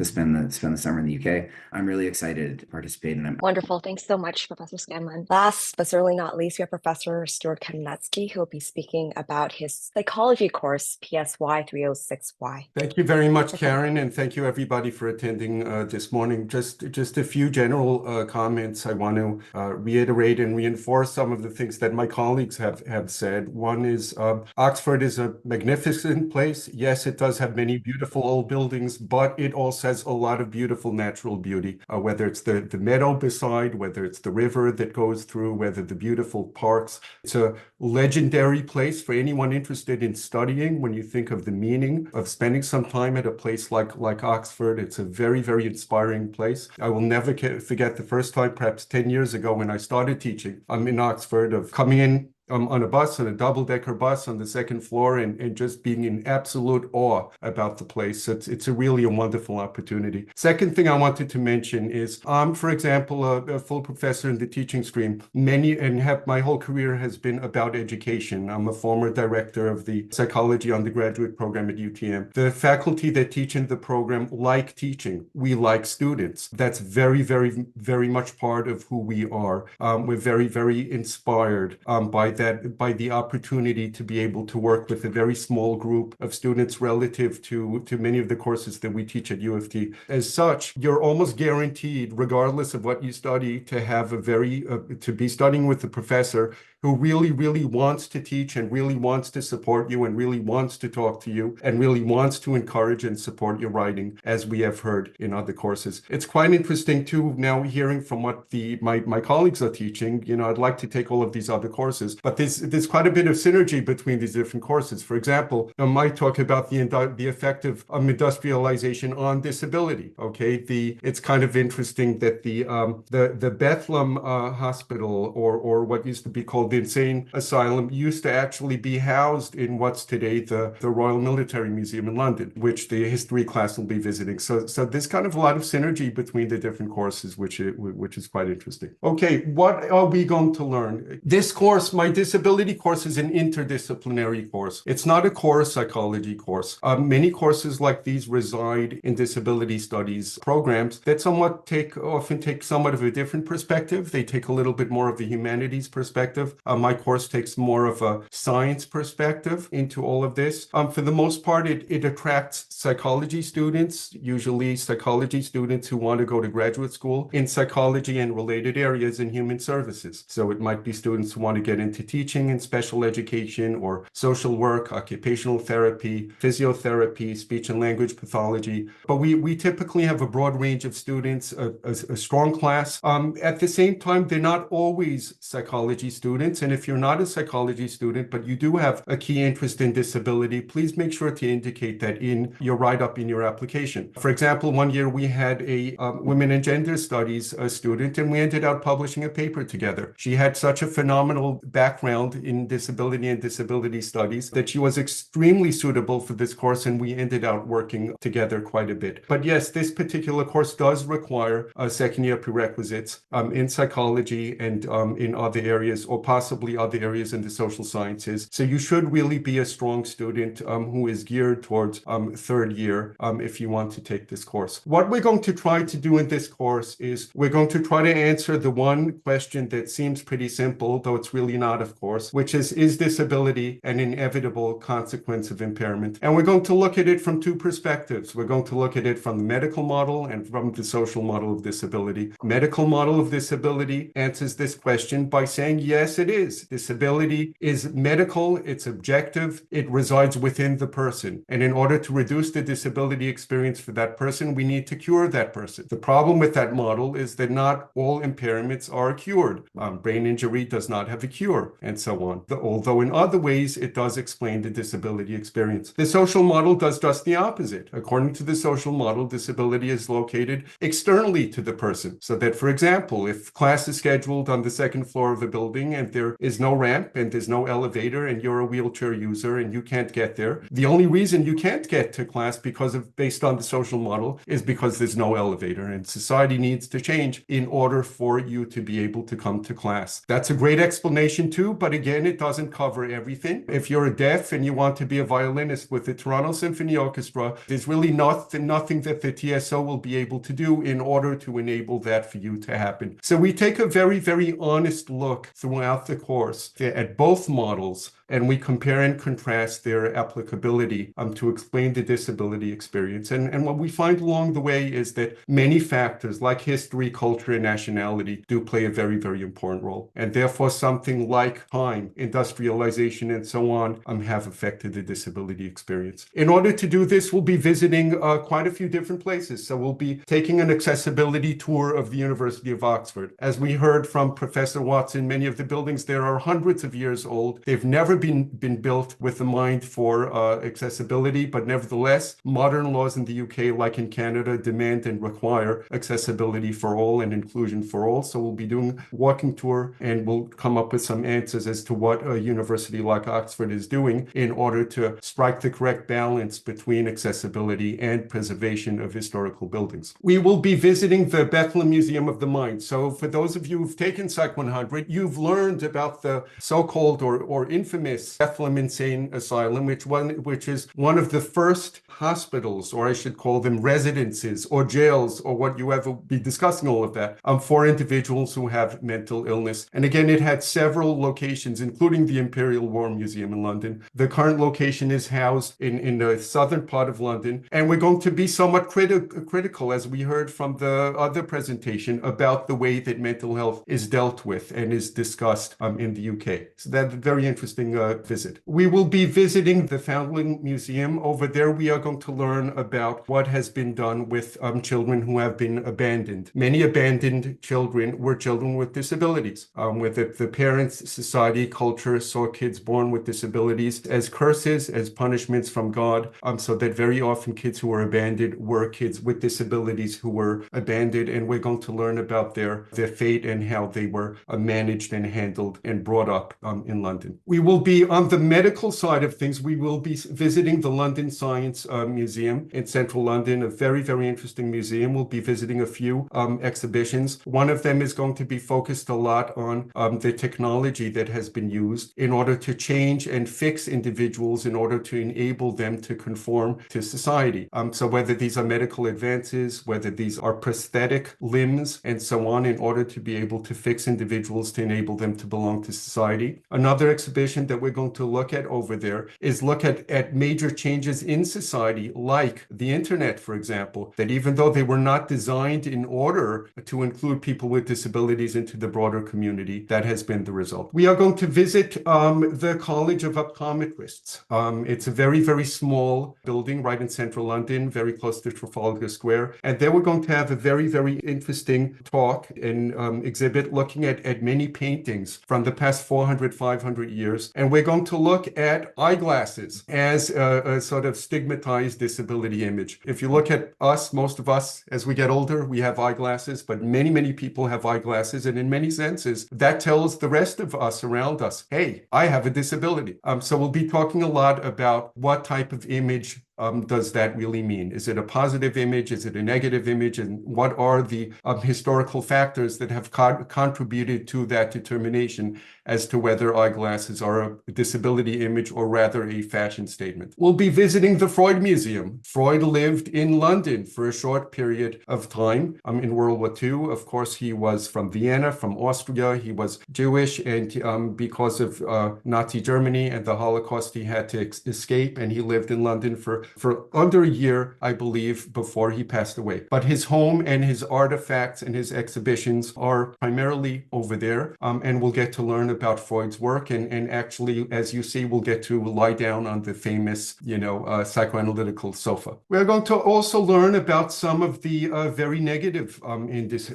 spend the summer in the UK. I'm really excited to participate in it. Wonderful. Thanks so much, Professor Scanlan. Last, but certainly not least, we have Professor Stuart Kamenetsky, who will be speaking about his psychology course, PSY 306Y. Thank you very much, Karen, and thank you everybody for attending this morning. Just a few general comments. I want to reiterate and reinforce some of the things that my colleagues have said. One is Oxford is a magnificent place. Yes, it does have many beautiful old buildings, but it also has a lot of beautiful natural beauty, whether it's the meadow beside, whether it's the river that goes through, whether the beautiful parks. It's a legendary place for anyone interested in studying. When you think of the meaning of spending some time at a place like Oxford, it's a very, very inspiring place. I will never forget the first time, perhaps 10 years ago, when I started teaching. I'm in Oxford, of coming in on a double-decker bus on the second floor, and just being in absolute awe about the place. It's really a wonderful opportunity. Second thing I wanted to mention is I'm, for example, a full professor in the teaching stream. My whole career has been about education. I'm a former director of the psychology undergraduate program at UTM. The faculty that teach in the program like teaching. We like students. That's very, very, very much part of who we are. We're very, very inspired by the opportunity to be able to work with a very small group of students relative to many of the courses that we teach at U of T. As such, you're almost guaranteed, regardless of what you study, to have to be studying with a professor who really, really wants to teach and really wants to support you and really wants to talk to you and really wants to encourage and support your writing, as we have heard in other courses. It's quite interesting too, now hearing from what my colleagues are teaching. I'd like to take all of these other courses, but there's quite a bit of synergy between these different courses. For example, I might talk about the effect of industrialization on disability. Okay, it's kind of interesting that the Bethlehem Hospital, or what used to be called the Insane Asylum, used to actually be housed in what's today the Royal Military Museum in London, which the history class will be visiting. So there's kind of a lot of synergy between the different courses, which is quite interesting. Okay, what are we going to learn? This course, my disability course, is an interdisciplinary course. It's not a core psychology course. Many courses like these reside in disability studies programs that often take somewhat of a different perspective. They take a little bit more of a humanities perspective. My course takes more of a science perspective into all of this. For the most part, it attracts psychology students, usually psychology students who want to go to graduate school in psychology and related areas in human services. So it might be students who want to get into teaching and special education or social work, occupational therapy, physiotherapy, speech and language pathology. But we typically have a broad range of students, a strong class. At the same time, they're not always psychology students. And if you're not a psychology student, but you do have a key interest in disability, please make sure to indicate that in your write-up in your application. For example, one year we had a women and gender studies student, and we ended up publishing a paper together. She had such a phenomenal background in disability and disability studies that she was extremely suitable for this course, and we ended up working together quite a bit. But yes, this particular course does require second-year prerequisites in psychology and in other areas, or possibly other areas in the social sciences. So you should really be a strong student who is geared towards third year if you want to take this course. What we're going to try to do in this course is we're going to try to answer the one question that seems pretty simple, though it's really not, of course, which is disability an inevitable consequence of impairment? And we're going to look at it from two perspectives. We're going to look at it from the medical model and from the social model of disability. Medical model of disability answers this question by saying, yes, it is. Disability is medical, it's objective, it resides within the person. And in order to reduce the disability experience for that person, we need to cure that person. The problem with that model is that not all impairments are cured. Brain injury does not have a cure, and so on. Although in other ways, it does explain the disability experience. The social model does just the opposite. According to the social model, disability is located externally to the person. So that, for example, if class is scheduled on the second floor of a building and there is no ramp and there's no elevator and you're a wheelchair user and you can't get there, the only reason you can't get to class based on the social model is because there's no elevator, and society needs to change in order for you to be able to come to class. That's a great explanation too, but again, it doesn't cover everything. If you're deaf and you want to be a violinist with the Toronto Symphony Orchestra, there's really nothing that the TSO will be able to do in order to enable that for you to happen. So we take a very, very honest look throughout the course at both models, and we compare and contrast their applicability to explain the disability experience. And what we find along the way is that many factors like history, culture, and nationality do play a very, very important role. And therefore, something like time, industrialization, and so on have affected the disability experience. In order to do this, we'll be visiting quite a few different places. So we'll be taking an accessibility tour of the University of Oxford. As we heard from Professor Watson, many of the buildings there are hundreds of years old. They've never been built with the mind for accessibility, but nevertheless, modern laws in the UK, like in Canada, demand and require accessibility for all and inclusion for all. So we'll be doing a walking tour, and we'll come up with some answers as to what a university like Oxford is doing in order to strike the correct balance between accessibility and preservation of historical buildings. We will be visiting the Bethlehem Museum of the Mind. So for those of you who've taken Psych 100, you've learned about the so-called or infamous Bethlehem Insane Asylum, which is one of the first hospitals, or I should call them residences or jails, or what you ever be discussing all of that, for individuals who have mental illness. And again, it had several locations, including the Imperial War Museum in London. The current location is housed in the southern part of London. And we're going to be somewhat critical, as we heard from the other presentation, about the way that mental health is dealt with and is discussed in the UK. So that's a very interesting visit. We will be visiting the Foundling Museum. Over there, we are going to learn about what has been done with children who have been abandoned. Many abandoned children were children with disabilities, where the parents, society, culture saw kids born with disabilities as curses, as punishments from God, so that very often kids who were abandoned were kids with disabilities who were abandoned, and we're going to learn about their fate and how they were managed and handled and brought up in London. We will be on the medical side of things. We will be visiting the London Science Museum in central London, a very, very interesting museum. We'll be visiting a few exhibitions. One of them is going to be focused a lot on the technology that has been used in order to change and fix individuals in order to enable them to conform to society. So whether these are medical advances, whether these are prosthetic limbs and so on, in order to be able to fix individuals to enable them to belong to society. Another exhibition that we're going to look at over there is look at major changes in society, like the internet, for example, that even though they were not designed in order to include people with disabilities into the broader community, that has been the result. We are going to visit the College of Optometrists. It's a very, very small building right in central London, very close to Trafalgar Square. And there we're going to have a very, very interesting talk and exhibit looking at many paintings from the past 400, 500 years. And we're going to look at eyeglasses as a sort of stigmatized disability image. If you look at us, most of us, as we get older, we have eyeglasses, but many, many people have eyeglasses. And in many senses, that tells the rest of us around us, hey, I have a disability. So we'll be talking a lot about what type of image does that really mean? Is it a positive image? Is it a negative image? And what are the historical factors that have contributed to that determination as to whether eyeglasses are a disability image or rather a fashion statement? We'll be visiting the Freud Museum. Freud lived in London for a short period of time in World War II. Of course, he was from Vienna, from Austria. He was Jewish, and because of Nazi Germany and the Holocaust, he had to escape, and he lived in London for under a year, I believe, before he passed away. But his home and his artifacts and his exhibitions are primarily over there, and we'll get to learn about Freud's work. And actually, as you see, we'll get to lie down on the famous, psychoanalytical sofa. We're going to also learn about some of the very negative in this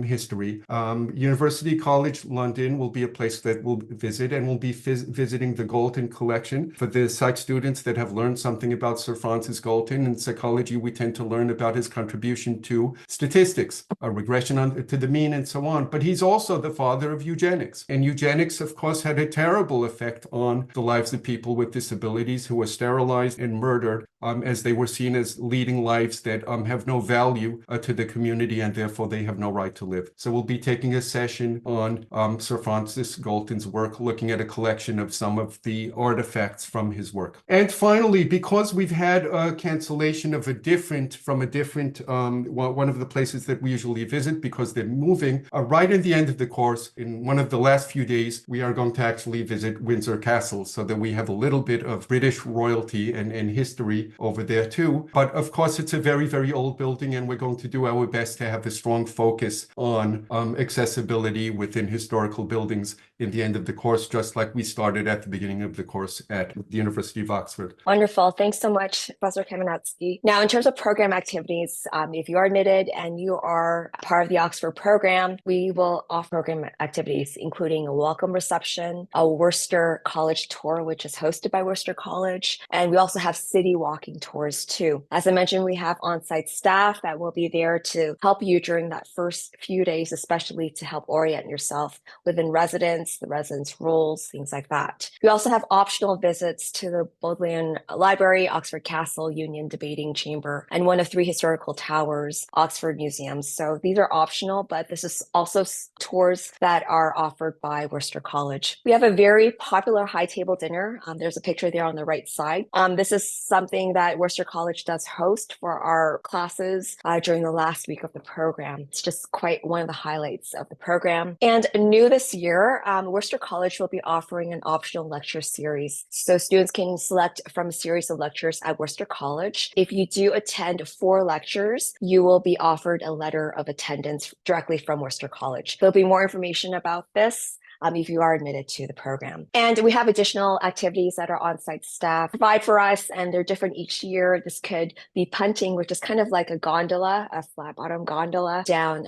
history. University College London will be a place that we'll visit, and we'll be visiting the Galton collection. For the psych students that have learned something about Sir Francis Galton. In psychology, we tend to learn about his contribution to statistics, a regression to the mean, and so on. But he's also the father of eugenics. And eugenics, of course, had a terrible effect on the lives of people with disabilities who were sterilized and murdered as they were seen as leading lives that have no value to the community, and therefore they have no right to live. So we'll be taking a session on Sir Francis Galton's work, looking at a collection of some of the artifacts from his work. And finally, because we've had a cancellation of one of the places that we usually visit because they're moving, right at the end of the course, in one of the last few days, we are going to actually visit Windsor Castle so that we have a little bit of British royalty and history over there too. But of course, it's a very, very old building, and we're going to do our best to have a strong focus on accessibility within historical buildings in the end of the course, just like we started at the beginning of the course at the University of Oxford. Wonderful. Thanks so much, Professor Kamenetsky. Now, in terms of program activities, if you are admitted and you are part of the Oxford program, we will offer program activities, including a welcome reception, a Worcester College tour, which is hosted by Worcester College, and we also have city walking tours too. As I mentioned, we have on-site staff that will be there to help you during that first few days, especially to help orient yourself within residence, the residence rules, things like that. We also have optional visits to the Bodleian Library, Oxford Castle, Union Debating Chamber, and one of 3 historical towers, Oxford Museums. So these are optional, but this is also tours that are offered by Worcester College. We have a very popular high table dinner. There's a picture there on the right side. This is something that Worcester College does host for our classes during the last week of the program. It's just quite one of the highlights of the program. And new this year, Worcester College will be offering an optional lecture series. So students can select from a series of lectures at Worcester College. If you do attend 4 lectures, you will be offered a letter of attendance directly from Worcester College. There'll be more information about this if you are admitted to the program. And we have additional activities that our on-site staff provide for us, and they're different each year. This could be punting, which is kind of like a gondola, a flat bottom gondola down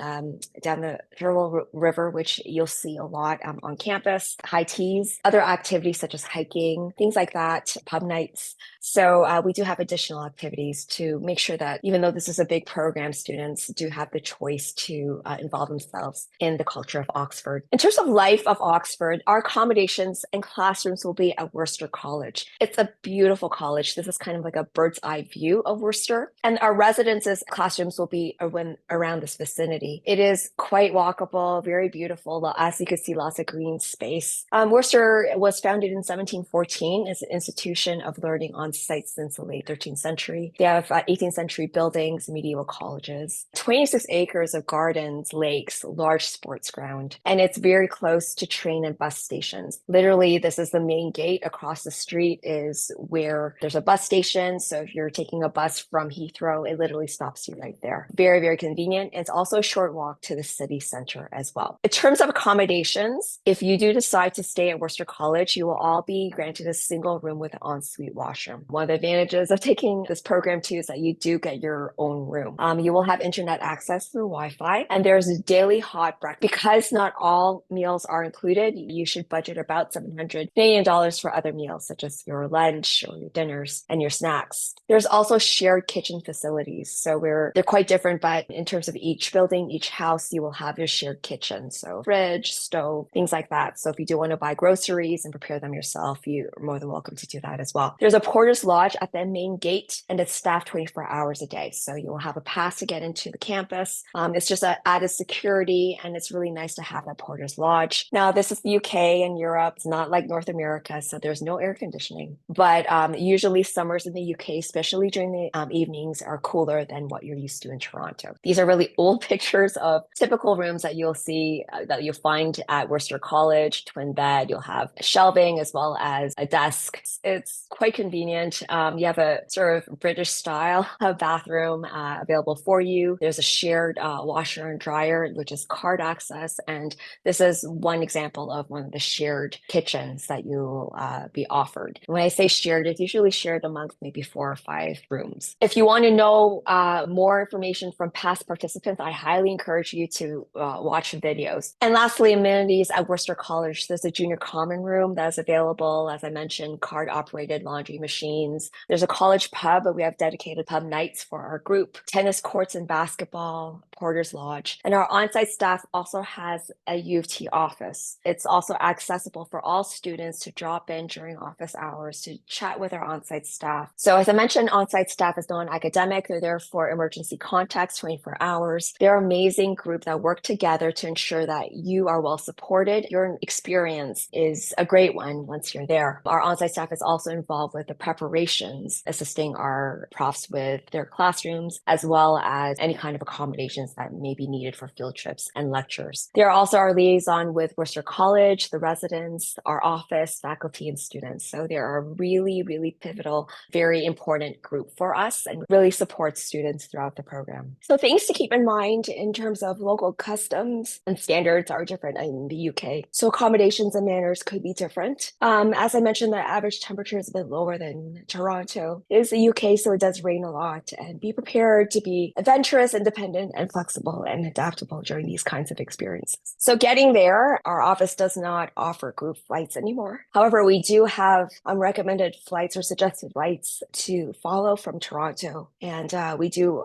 the Turtle River, which you'll see a lot on campus, high teas, other activities such as hiking, things like that, pub nights. So we do have additional activities to make sure that even though this is a big program, students do have the choice to involve themselves in the culture of Oxford. In terms of life of Oxford, our accommodations and classrooms will be at Worcester College. It's a beautiful college. This is kind of like a bird's eye view of Worcester. And our residences classrooms will be around this vicinity. It is quite walkable, very beautiful. As you can see, lots of green space. Worcester was founded in 1714 as an institution of learning on site since the late 13th century. They have 18th century buildings, medieval colleges, 26 acres of gardens, lakes, large sports ground, and it's very close to train and bus stations. Literally, this is the main gate. Across the street is where there's a bus station. So if you're taking a bus from Heathrow, it literally stops you right there. Very, very convenient. It's also a short walk to the city center as well. In terms of accommodations, if you do decide to stay at Worcester College, you will all be granted a single room with an ensuite washroom. One of the advantages of taking this program too is that you do get your own room. You will have internet access through Wi-Fi, and there's a daily hot breakfast. Because not all meals are included, you should budget about $700 Canadian for other meals, such as your lunch or your dinners and your snacks. There's also shared kitchen facilities. So they're quite different, but in terms of each building, each house, you will have your shared kitchen. So fridge, stove, things like that. So if you do want to buy groceries and prepare them yourself, you're more than welcome to do that as well. There's a porter's lodge at the main gate, and it's staffed 24 hours a day. So you will have a pass to get into the campus. It's just an added security, and it's really nice to have that porter's lodge. Now, this is the UK and Europe. It's not like North America, so there's no air conditioning. But usually summers in the UK, especially during the evenings, are cooler than what you're used to in Toronto. These are really old pictures of typical rooms that you'll see, that you'll find at Worcester College. Twin bed, you'll have shelving as well as a desk. It's quite convenient. You have a sort of British style bathroom available for you. There's a shared washer and dryer, which is card access. And this is one example of one of the shared kitchens that you'll be offered. When I say shared, it's usually shared amongst maybe 4 or 5 rooms. If you want to know more information from past participants, I highly encourage you to watch videos. And lastly, amenities at Worcester College. There's a junior common room that is available. As I mentioned, card operated laundry machines. There's a college pub, but we have dedicated pub nights for our group, tennis courts and basketball, porter's lodge. And our on-site staff also has a U of T office. It's also accessible for all students to drop in during office hours to chat with our on-site staff. So as I mentioned, on-site staff is non-academic. They're there for emergency contacts 24 hours. They're an amazing group that work together to ensure that you are well supported. Your experience is a great one once you're there. Our on-site staff is also involved with the preparations, assisting our profs with their classrooms, as well as any kind of accommodations that may be needed for field trips and lectures. They are also our liaison with Worcester College, the residents, our office, faculty, and students. So they are a really, really pivotal, very important group for us and really supports students throughout the program. So things to keep in mind in terms of local customs and standards are different in the UK. So accommodations and manners could be different. As I mentioned, the average temperature is a bit lower than Toronto. It is the UK, so it does rain a lot, and be prepared to be adventurous, independent, and flexible and adaptable during these kinds of experiences. So getting there, our office does not offer group flights anymore. However, we do have recommended flights or suggested flights to follow from Toronto, and we do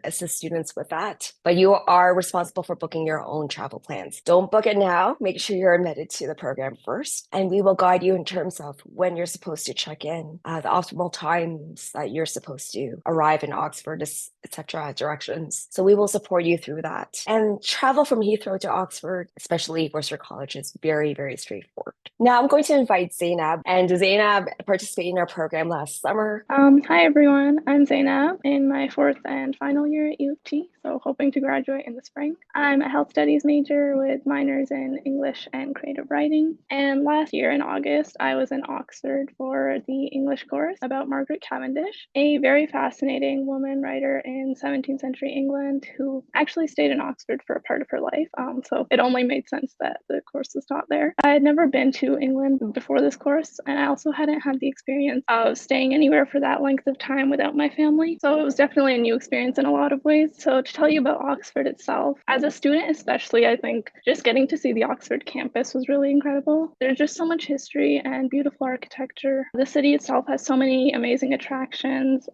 assist students with that. But you are responsible for booking your own travel plans. Don't book it now. Make sure you're admitted to the program first, and we will guide you in terms of when you're supposed to check in, the optimal times that you're supposed to arrive in Oxford, etc., directions. So we will support you through that. And travel from Heathrow to Oxford, especially Worcester College, is very, very straightforward. Now I'm going to invite Zainab, and Zainab participated in our program last summer. Hi everyone, I'm Zainab in my 4th and final year at U of T, so hoping to graduate in the spring. I'm a health studies major with minors in English and creative writing. And last year in August, I was in Oxford for the English course about Margaret Cavendish, a very fascinating woman writer in 17th century England who actually stayed in Oxford for a part of her life. So it only made sense that the course was taught there. I had never been to England before this course, and I also hadn't had the experience of staying anywhere for that length of time without my family. So it was definitely a new experience in a lot of ways. So to tell you about Oxford itself, as a student especially, I think just getting to see the Oxford campus was really incredible. There's just so much history and beautiful architecture. The city itself has so many amazing attractions.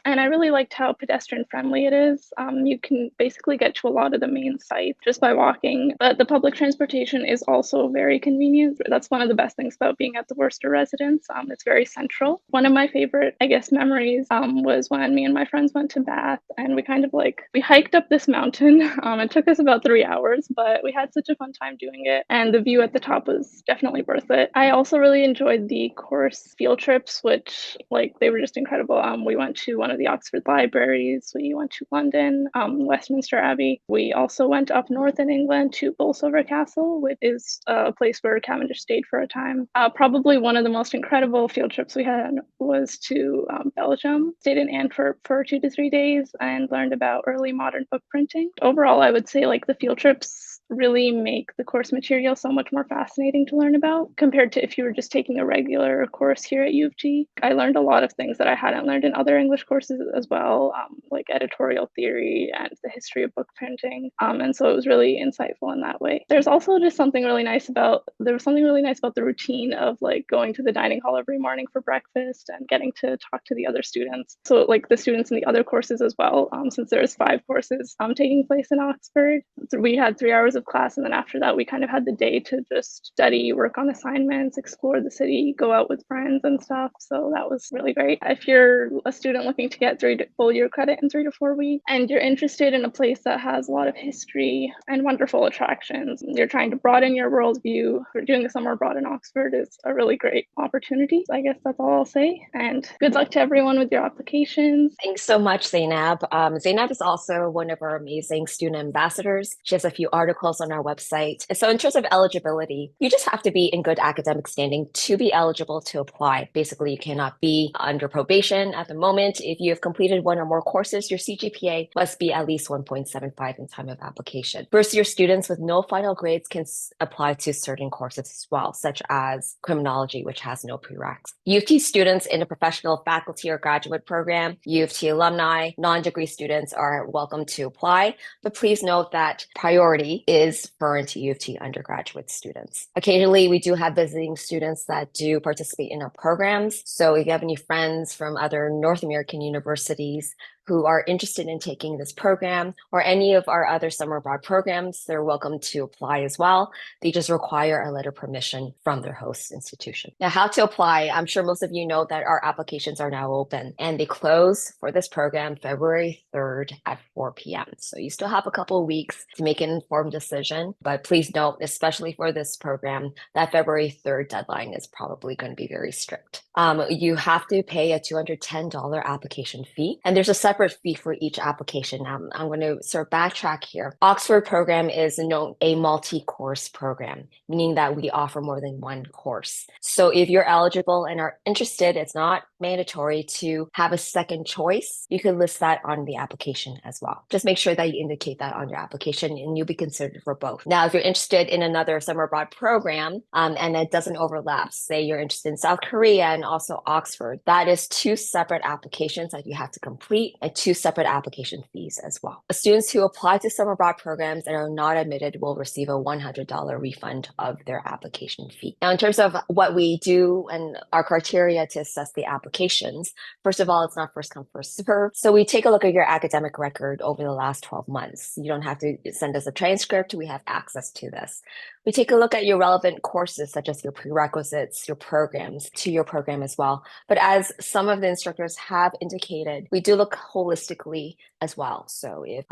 And I really liked how pedestrian friendly it is. You can basically get to a lot of the main sites just by walking, but the public transportation is also very convenient. That's one of the best things about being at the Worcester residence. It's very central. One of my favorite, I guess, memories was when me and my friends went to Bath, and we hiked up this mountain. It took us about 3 hours, but we had such a fun time doing it, and the view at the top was definitely worth it. I also really enjoyed the course field trips, which they were just incredible. We went to one of the Oxford libraries. We went to London, Westminster Abbey. We also went up north in England to Bolsover Castle, which is a place where Cavendish stayed for a time. Probably one of the most incredible field trips we had was to Belgium. Stayed in Antwerp for 2 to 3 days and learned about early modern book printing. Overall, I would say the field trips really make the course material so much more fascinating to learn about compared to if you were just taking a regular course here at U of T. I learned a lot of things that I hadn't learned in other English courses as well, like editorial theory and the history of book printing. And so it was really insightful in that way. There's also just something really nice about the routine of going to the dining hall every morning for breakfast and getting to talk to the other students. So the students in the other courses as well, since there's 5 courses taking place in Oxford. So we had 3 hours of class, and then after that we kind of had the day to just study, work on assignments, explore the city, go out with friends and stuff. So that was really great. If you're a student looking to get full year credit in 3 to 4 weeks and you're interested in a place that has a lot of history and wonderful attractions, you're trying to broaden your worldview, doing a summer abroad in Oxford is a really great opportunity. I guess that's all I'll say, and good luck to everyone with your applications. Thanks so much, Zainab. Zainab is also one of our amazing student ambassadors. She has a few articles on our website. So in terms of eligibility, you just have to be in good academic standing to be eligible to apply. Basically, you cannot be under probation at the moment. If you have completed 1 or more courses, your CGPA must be at least 1.75 in time of application. First-year students with no final grades can apply to certain courses as well, such as criminology, which has no prereqs. U of T students in a professional faculty or graduate program, U of T alumni, non-degree students are welcome to apply, but please note that priority is referring to U of T undergraduate students. Occasionally, we do have visiting students that do participate in our programs. So if you have any friends from other North American universities who are interested in taking this program or any of our other summer abroad programs, they're welcome to apply as well. They just require a letter of permission from their host institution. Now, how to apply? I'm sure most of you know that our applications are now open and they close for this program February 3rd at 4 p.m. So you still have a couple of weeks to make an informed decision, but please note, especially for this program, that February 3rd deadline is probably going to be very strict. You have to pay a $210 application fee, and there's a separate fee for each application. I'm going to sort of backtrack here. Oxford program is a multi-course program, meaning that we offer more than 1 course. So if you're eligible and are interested, it's not mandatory to have a second choice. You can list that on the application as well. Just make sure that you indicate that on your application and you'll be considered for both. Now, if you're interested in another summer abroad program and it doesn't overlap, say you're interested in South Korea and also Oxford, that is 2 separate applications that you have to complete and 2 separate application fees as well. Students who apply to summer abroad programs and are not admitted will receive a $100 refund of their application fee. Now, in terms of what we do and our criteria to assess the applications, first of all, it's not first come, first served. So we take a look at your academic record over the last 12 months. You don't have to send us a transcript. We have access to this. We take a look at your relevant courses, such as your prerequisites, your programs, to your program as well. But as some of the instructors have indicated, we do look holistically as well. So if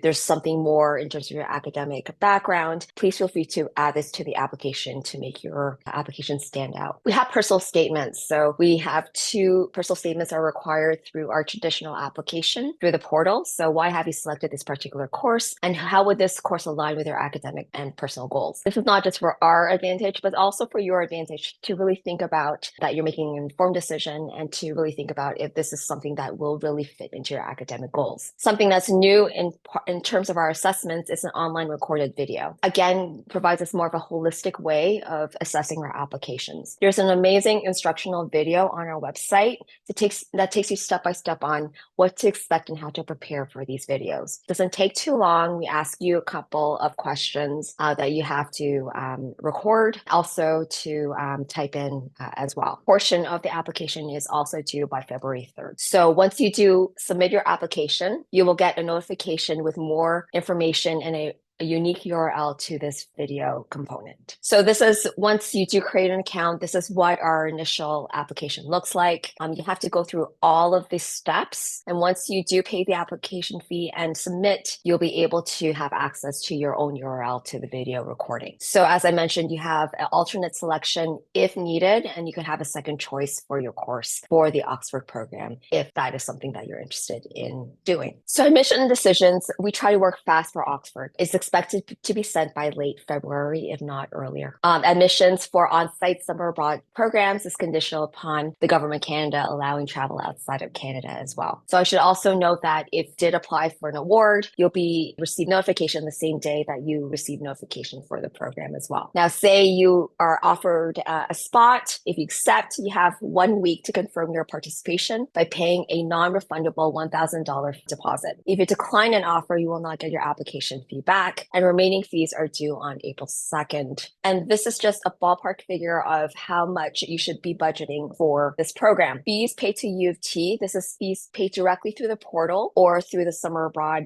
there's something more in terms of your academic background, please feel free to add this to the application to make your application stand out. We have personal statements. So we have 2 personal statements are required through our traditional application through the portal. So why have you selected this particular course? And how would this course align with your academic and personal goals? This is not just for our advantage, but also for your advantage to really think about that you're making an informed decision and to really think about if this is something that will really fit into your academic goals. Something that's new in terms of our assessments is an online recorded video. Again, provides us more of a holistic way of assessing our applications. There's an amazing instructional video on our website that takes you step by step on what to expect and how to prepare for these videos. It doesn't take too long. We ask you a couple of questions that you have to to record, also to type in as well. Portion of the application is also due by February 3rd. So once you do submit your application, you will get a notification with more information and a unique URL to this video component. So this is, once you do create an account, this is what our initial application looks like. You have to go through all of these steps. And once you do pay the application fee and submit, you'll be able to have access to your own URL to the video recording. So as I mentioned, you have an alternate selection if needed, and you can have a second choice for your course for the Oxford program, if that is something that you're interested in doing. So admission decisions, we try to work fast for Oxford. It's expected to be sent by late February, if not earlier. Admissions for on-site summer abroad programs is conditional upon the Government of Canada allowing travel outside of Canada as well. So I should also note that if you did apply for an award, you'll receive notification the same day that you receive notification for the program as well. Now, say you are offered a spot. If you accept, you have 1 week to confirm your participation by paying a non-refundable $1,000 deposit. If you decline an offer, you will not get your application fee back, and remaining fees are due on April 2nd. And this is just a ballpark figure of how much you should be budgeting for this program. Fees paid to U of T, this is fees paid directly through the portal or through the summer abroad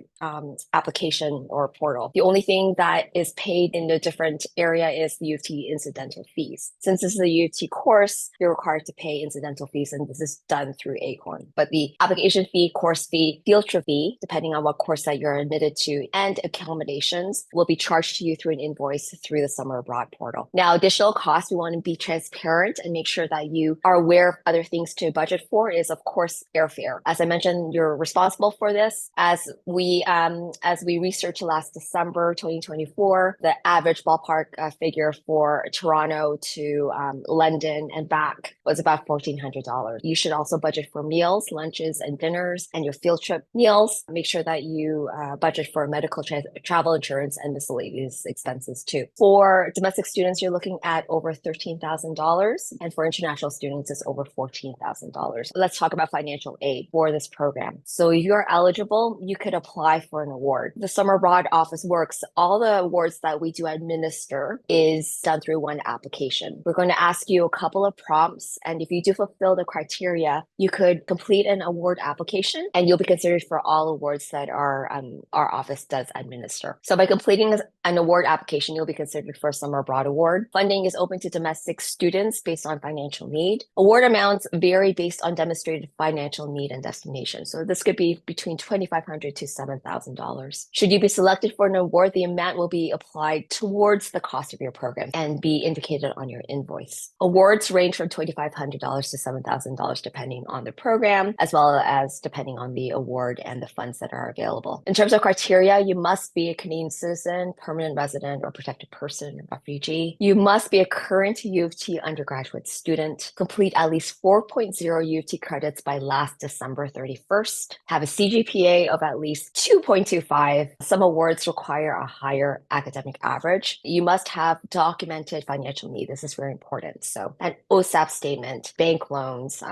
application or portal. The only thing that is paid in a different area is the U of T incidental fees. Since this is a U of T course, you're required to pay incidental fees, and this is done through Acorn. But the application fee, course fee, field trip fee, depending on what course that you're admitted to, and accommodations will be charged to you through an invoice through the summer abroad portal. Now, additional costs, we want to be transparent and make sure that you are aware of other things to budget for is, of course, airfare. As I mentioned, you're responsible for this. As we researched last December 2024, the average ballpark figure for Toronto to London and back was about $1,400. You should also budget for meals, lunches, and dinners, and your field trip meals. Make sure that you budget for medical travel insurance and miscellaneous expenses too. For domestic students, you're looking at over $13,000, and for international students, it's over $14,000. Let's talk about financial aid for this program. So if you're eligible, you could apply for an award. The Summer Abroad Office works. All the awards that we do administer is done through one application. We're going to ask you a couple of prompts, and if you do fulfill the criteria, you could complete an award application, and you'll be considered for all awards that our office does administer. So by completing an award application, you'll be considered for a Summer Abroad Award. Funding is open to domestic students based on financial need. Award amounts vary based on demonstrated financial need and destination. So this could be between $2,500 to $7,000. Should you be selected for an award, the amount will be applied towards the cost of your program and be indicated on your invoice. Awards range from $2,500 to $7,000 depending on the program, as well as depending on the award and the funds that are available. In terms of criteria, you must be a Canadian citizen, permanent resident, or protected person, or refugee. You must be a current U of T undergraduate student, complete at least 4.0 U of T credits by last December 31st, have a CGPA of at least 2.25. Some awards require a higher academic average. You must have documented financial need. This is very important. So an OSAP statement, bank loans,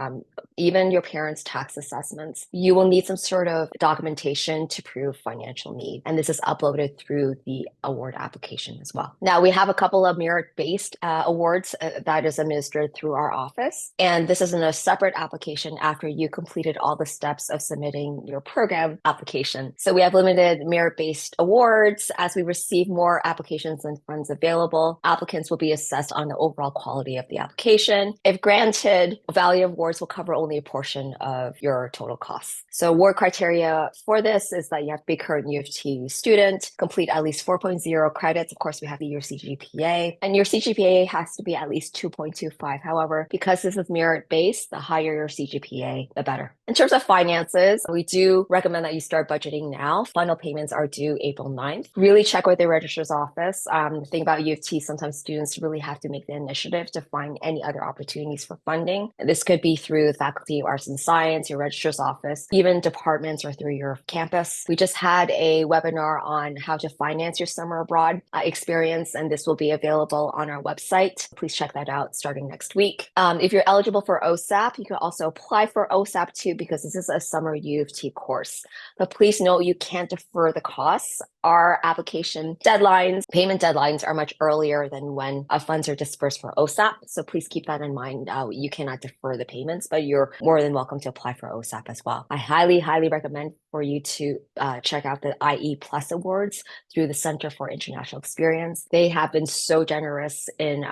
even your parents' tax assessments. You will need some sort of documentation to prove financial need. And this is uploaded through the award application as well. Now, we have a couple of merit-based awards that is administered through our office. And this is in a separate application after you completed all the steps of submitting your program application. So we have limited merit-based awards. As we receive more applications and funds available, applicants will be assessed on the overall quality of the application. If granted, value awards will cover only a portion of your total costs. So award criteria for this is that you have to be a current U of T student, complete at least 4.0 credits. Of course, we have your CGPA, and your CGPA has to be at least 2.25. However, because this is merit-based, the higher your CGPA, the better. In terms of finances, we do recommend that you start budgeting now. Final payments are due April 9th. Really check with the registrar's office. The thing about U of T, sometimes students really have to make the initiative to find any other opportunities for funding. This could be through the Faculty of Arts and Science, your registrar's office, even departments, or through your campus. We just had a webinar on how to finance your summer abroad experience, and this will be available on our website. Please check that out starting next week. If you're eligible for OSAP, you can also apply for OSAP too, because this is a summer U of T course. But please note you can't defer the costs our application deadlines, payment deadlines are much earlier than when funds are dispersed for OSAP. So please keep that in mind. You cannot defer the payments, but you're more than welcome to apply for OSAP as well. I highly, highly recommend for you to check out the IE Plus Awards through the Center for International Experience. They have been so generous in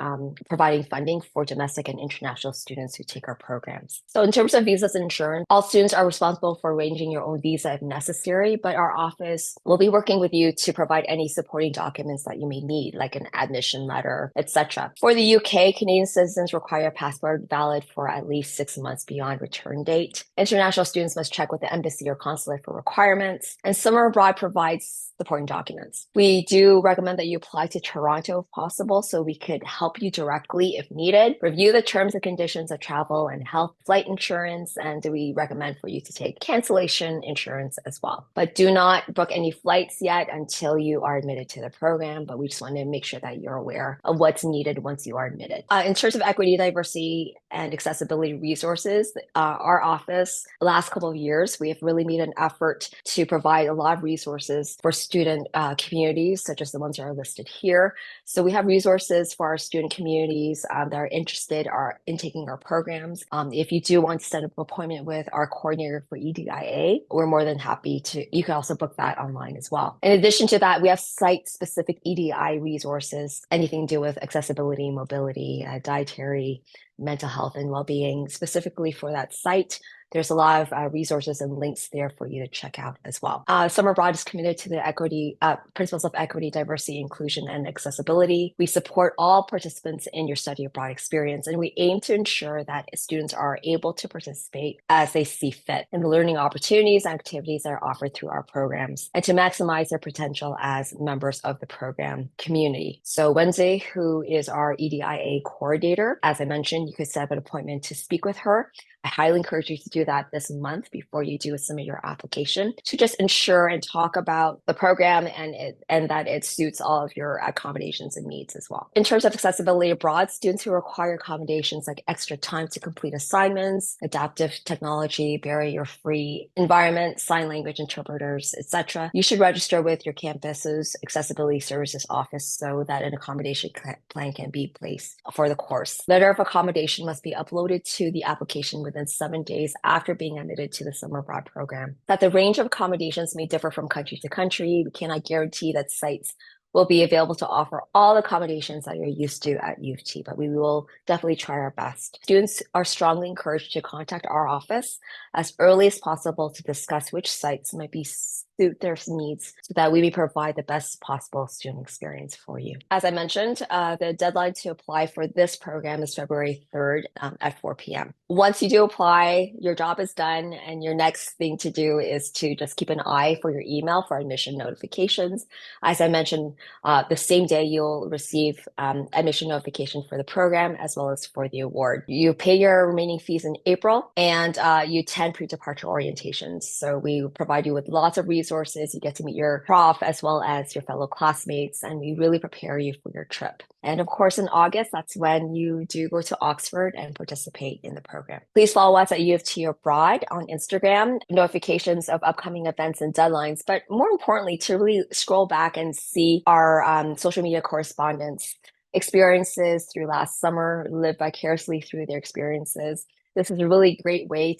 providing funding for domestic and international students who take our programs. So in terms of visas and insurance, all students are responsible for arranging your own visa if necessary, but our office will be working with you to provide any supporting documents that you may need, like an admission letter, etc. For the UK, Canadian citizens require a passport valid for at least 6 months beyond return date. International students must check with the embassy or consulate for requirements, and Summer Abroad provides supporting documents. We do recommend that you apply to Toronto if possible, so we could help you directly if needed. Review the terms and conditions of travel and health, flight insurance, and we recommend for you to take cancellation insurance as well. But do not book any flights yet until you are admitted to the program, but we just want to make sure that you're aware of what's needed once you are admitted. In terms of equity, diversity, and accessibility resources, our office, the last couple of years, we have really made an effort to provide a lot of resources for student communities, such as the ones that are listed here. So we have resources for our student communities that are interested in taking our programs. If you do want to set up an appointment with our coordinator for EDIA, we're more than happy to. You can also book that online as well. In addition to that, we have site-specific EDI resources, anything to do with accessibility, mobility, dietary, mental health, and well-being, specifically for that site. There's a lot of resources and links there for you to check out as well. Summer Abroad is committed to the equity principles of equity, diversity, inclusion, and accessibility. We support all participants in your study abroad experience, and we aim to ensure that students are able to participate as they see fit in the learning opportunities and activities that are offered through our programs, and to maximize their potential as members of the program community. So Wednesday, who is our EDIA coordinator, as I mentioned, you could set up an appointment to speak with her. I highly encourage you to do that this month before you do submit your application, to just ensure and talk about the program and that it suits all of your accommodations and needs as well. In terms of accessibility abroad, students who require accommodations like extra time to complete assignments, adaptive technology, barrier-free environment, sign language interpreters, etc., you should register with your campus's accessibility services office so that an accommodation plan can be placed for the course. Letter of accommodation must be uploaded to the application within 7 days after being admitted to the Summer Abroad program. That the range of accommodations may differ from country to country. We cannot guarantee that sites will be available to offer all accommodations that you're used to at U of T, but we will definitely try our best. Students are strongly encouraged to contact our office as early as possible to discuss which sites might suit their needs so that we may provide the best possible student experience for you. As I mentioned, the deadline to apply for this program is February 3rd at 4 p.m. Once you do apply, your job is done, and your next thing to do is to just keep an eye for your email for admission notifications. As I mentioned, the same day you'll receive admission notification for the program as well as for the award. You pay your remaining fees in April, and you attend pre-departure orientations. So we provide you with lots of resources. You get to meet your prof as well as your fellow classmates, and we really prepare you for your trip. And of course, in August, that's when you do go to Oxford and participate in the program. Please follow us at U of T Abroad on Instagram, notifications of upcoming events and deadlines, but more importantly, to really scroll back and see our social media correspondents' experiences through last summer, live vicariously through their experiences. This is a really great way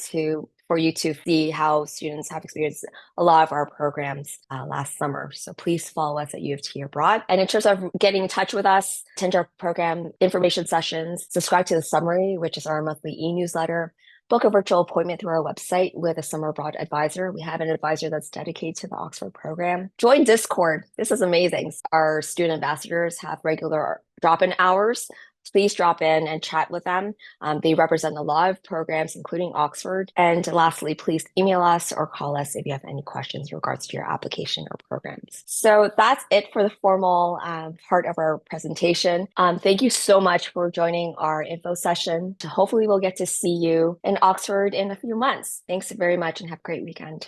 for you to see how students have experienced a lot of our programs last summer. So please follow us at U of T Abroad. And in terms of getting in touch with us, attend our program information sessions, subscribe to the summary, which is our monthly e-newsletter, book a virtual appointment through our website with a Summer Abroad advisor. We have an advisor that's dedicated to the Oxford program. Join Discord. This is amazing. Our student ambassadors have regular drop-in hours. Please drop in and chat with them. They represent a lot of programs, including Oxford. And lastly, please email us or call us if you have any questions in regards to your application or programs. So that's it for the formal part of our presentation. Thank you so much for joining our info session. Hopefully we'll get to see you in Oxford in a few months. Thanks very much and have a great weekend.